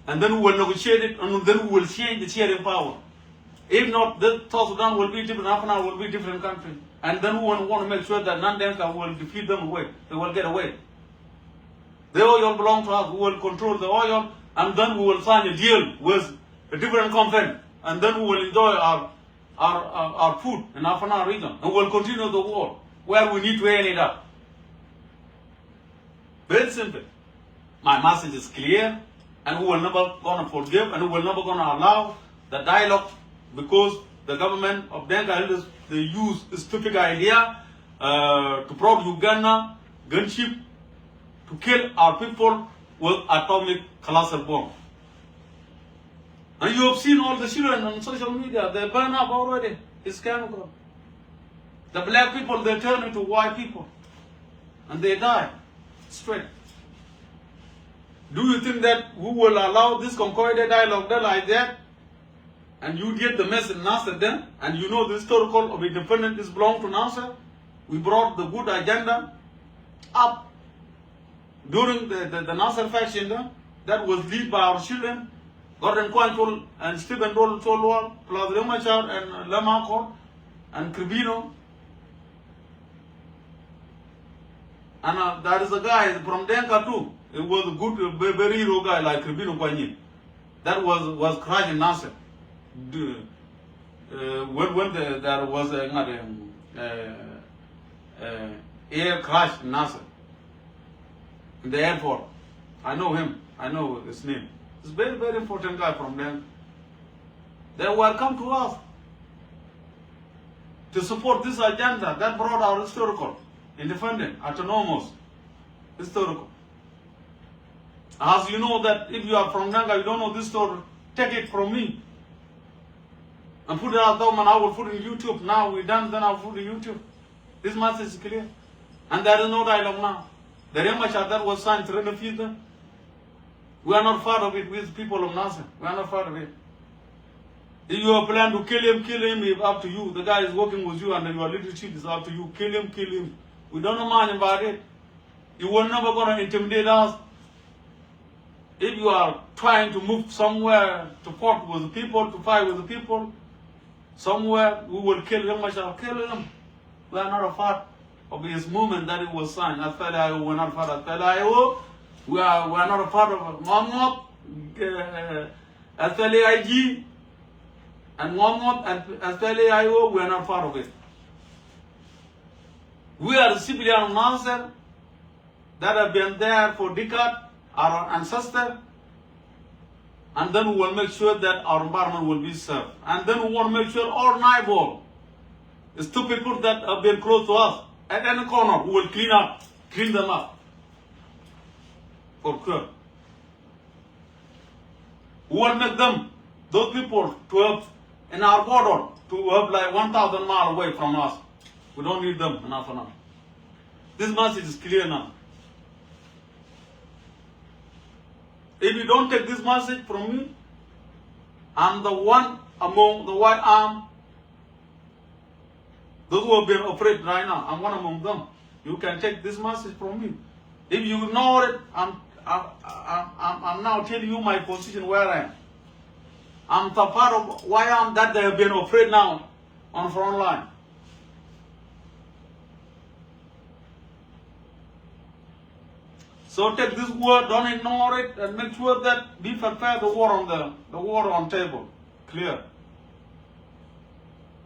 And then we will negotiate it, and then we will change the sharing power. If not, the South Sudan will be different, Afghanistan will be different country. And then we want to make sure that non-Denka will defeat them away. They will get away. The oil belongs to us. We will control the oil, and then we will sign a deal with a different country, and then we will enjoy our food in Afghanistan region, and we will continue the war where we need to end it up. Very simple. My message is clear, and we will never gonna forgive, and we will never gonna allow the dialogue, because the government of Denka elders, they use a stupid idea to promote Uganda gunship to kill our people with atomic cluster bomb. And you have seen all the children on social media, they burn up already. It's chemical. The black people, they turn into white people. And they die straight. Do you think that we will allow this Concordia dialogue there like that? And you get the message Nasser then, and you know the historical of independence is belong to Nasser. We brought the good agenda up during the Nasser faction that was led by our children, Gordon Kwanchul and Stephen Dole Cholwal, plus Riek Machar and Lamakor and Kribino. And there is a guy from Denka too. It was a good, very hero guy like Kribino Kwanyin. That was crushing Nasser. When there was air crash in Nasser, in the airport. I know him. I know his name. He's a very, very important guy from them. They will come to us to support this agenda that brought our historical, independent, autonomous, historical. As you know that if you are from Nanga, you don't know this story, take it from me. And put it out there, and I will put it in YouTube. Now we're done, then I'll put it in YouTube. This message is clear. And there is no dialogue now. The Riek Machar that was signed to refuse them. We are not part of it with people of Nasser. We are not part of it. If you have planned to kill him, it's up to you. The guy is working with you, and your leadership is up to you. Kill him, kill him. We don't know much about it. You were never going to intimidate us. If you are trying to move somewhere to fight with the people, to fight with the people, somewhere we will kill him, kill him. We are not a part of his movement that it was signed. As FLIO, we are not part of FLIO. We are not a part of Ngomngop, as FLIG, and Ngomngop, and as FLIO, we are not part of it. We are the civilian of Nasser that have been there for decades, our ancestors, and then we will make sure that our environment will be served. And then we want to make sure all neighbors, the stupid people that have been close to us, at any corner, we will clean them up. For sure. We will make them, those people, to have in our border, to have like 1,000 miles away from us. We don't need them enough for now. This message is clear now. If you don't take this message from me, I'm the one among the white arm, those who have been afraid right now, I'm one among them. You can take this message from me. If you ignore it, I'm now telling you my position where I am. I'm the part of why I'm that they have been afraid now on the front line. So take this word, don't ignore it, and make sure that be prepared the war on table. Clear.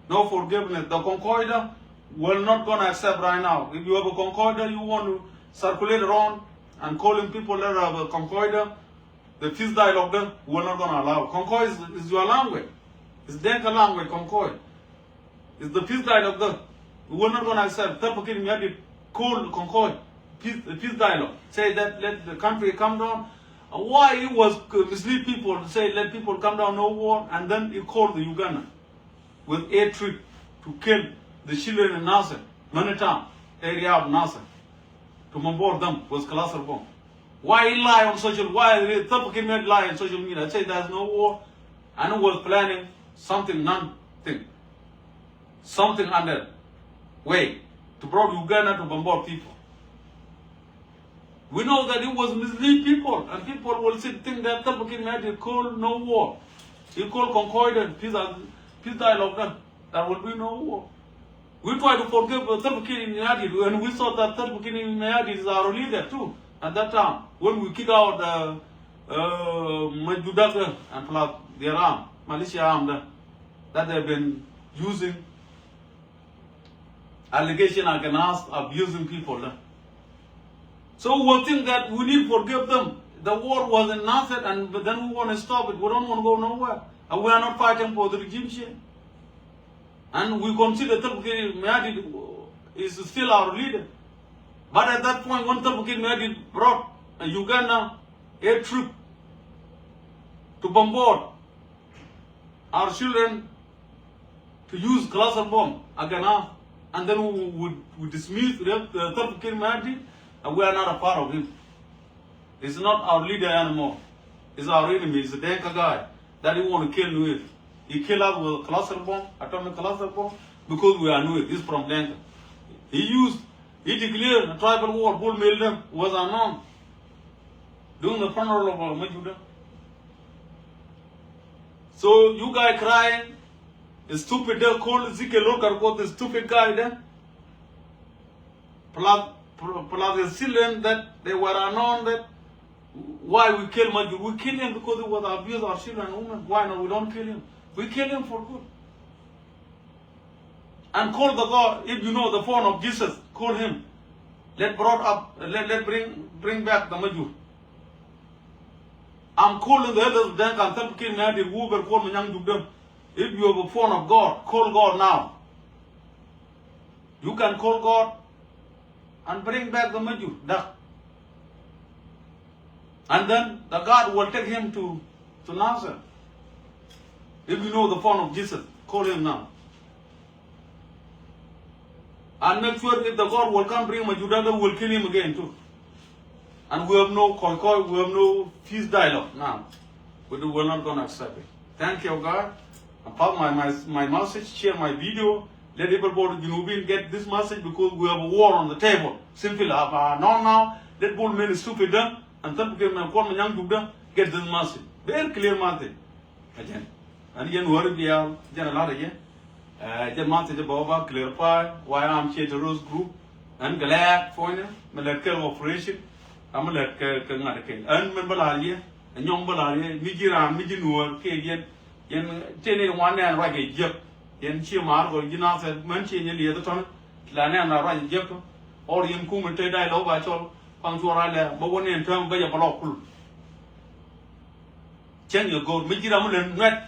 No forgiveness. The concorder will not gonna accept right now. If you have a concorder, you want to circulate around and calling people that have a concorder, the peace dialogue then we're not gonna allow. Concord is your language. It's Denka language, Concord. It's the peace dialogue then. We're not gonna accept. Tapakin Yadi call Concord. Peace dialogue. Say that let the country come down. Why it was mislead people to say let people come down, no war, and then he called the Uganda with air trip to kill the children in Nasser, Manitam area of Nasser, to bombard them with cluster bomb. Why he lie on social? Why Tapakin lie on social media? Say there's no war, and he was planning something, something under way to brought Uganda to bombard people. We know that it was mislead people, and people will think that Tapakin Madi called no war. He called Concord and peace dialogue, there will be no war. We try to forgive Tapakin Madi, and we saw that Tapakin Madi is our leader too at that time. When we kick out Majudaga and plus their arm, militia arm that they've been using allegation against us, abusing people. So we think that we need to forgive them. The war was in Nasser, and then we want to stop it. We don't want to go nowhere. And we are not fighting for the regime change. And we consider Tapakin Madi is still our leader. But at that point, when Tapakin Madi brought a Uganda air troop to bombard our children, to use cluster bomb against us, and then we dismiss Tapakin Madi, and we are not a part of him. He's not our leader anymore. He's our enemy. He's a Denka guy that he want to kill with. He killed us with a cluster bomb, atomic cluster bomb, because we are new. He's from Denka. He declared a tribal war. Bull Milden was unknown during the funeral of Majuda. So you guys crying, a stupid there called Ezekiel Locker, got the stupid guy there. Plus the children that they were unknown that why we kill Majur. We kill him because he was abused our children and women. Why not? We don't kill him. We kill him for good. And call the God, if you know the phone of Jesus, call him. Let bring back the Majur. I'm calling the elders of Denka and Tapakin Madi, Woober, call me young Dugdem. If you have a phone of God, call God now. You can call God and bring back the Majur. And then the God will take him to Nasser. If you know the phone of Jesus, call him now. And make sure if the God will come bring Majur, we will kill him again too. And we have no koi, we have no peace dialogue now. We're not going to accept it. Thank you, God. I pass my message, share my video. Let everybody get this message because we have a war on the table. Simply, now, let both men stupid and then get this message. Very clear message. Again. And again, worry be out, a lot again. The message about clarify why I'm here to Rose Group and glad for you. Malaka operation. I'm a let Kanaka. And Membalaria, and young Balaria, Mijira, Mijinua, Kagan, and Tenny one and like a jip. Yen Chimar or Gina said, mention the other time, Lana right jip, or Yen Kumate died over at all, Punctual, but one in term by a block. Chen you go, Mijiramun and Red.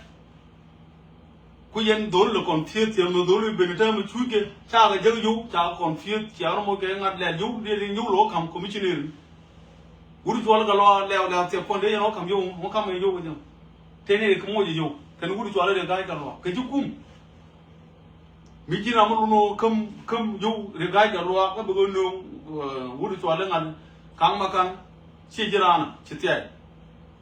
Kuyen don't look confused, you know, don't be determined to get Child you, child confused, Chiamo getting at that you did in your local commissioner. Would you all go out there without your point? They all come you, won't come with you with them. Tenny come with you, can would you already guide the law? Can you come? Mijinamuno come you regard the law, but no would you allen Kangmakan, Chijirana, Chitia.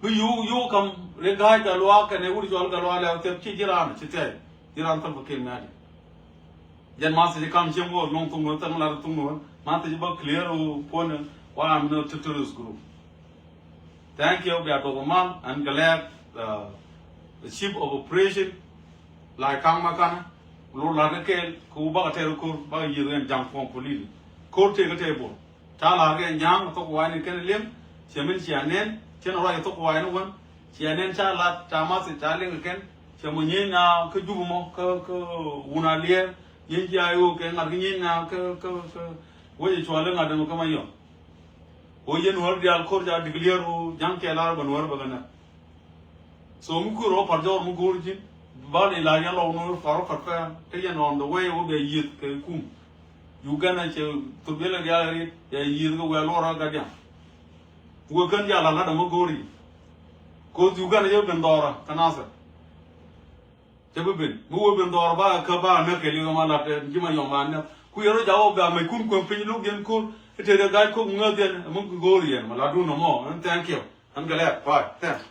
You come regard the law and they would you all the law, Chijirana, Chitia, Jiran Tapakin Madi. jan mas je kam chem go long tung no tam la tung no ma te ba clear o pon wa am no terrorist group. Thank you be to man and glad the chief of operation like kang makana lo la ke ku ba te ko ba yiren jam fon police ko te ke bo ta la ge nyang to wa ni ken lem chemin chianen chen ora to wa ni won chianen cha la ta ma se ta len ken chemo nyi na ke du mo ke una lie yin ja yo ke ngar nyi na ke wo ye chwa le ngade mo kama yo o yen hor dial khor ja declare o jang ke la ban war bagana so mu ku ro par jor mu gur jin ba ni la ya lo no faro fa te yen on the way o be yit ke kum Uganda che to be la gallery ya yit go wa lo ra ga ja wo kan ya la da mo gori ko Uganda yo ben dora kanasa te bu ben mu wo ben dora ba ka ba na ke li ma la te jima yo ma na ku yo ja o ga me kun ko pe lu gen ko te de ga ko ngel den mo gori en ma la du no mo thank you I'm glad bye thanks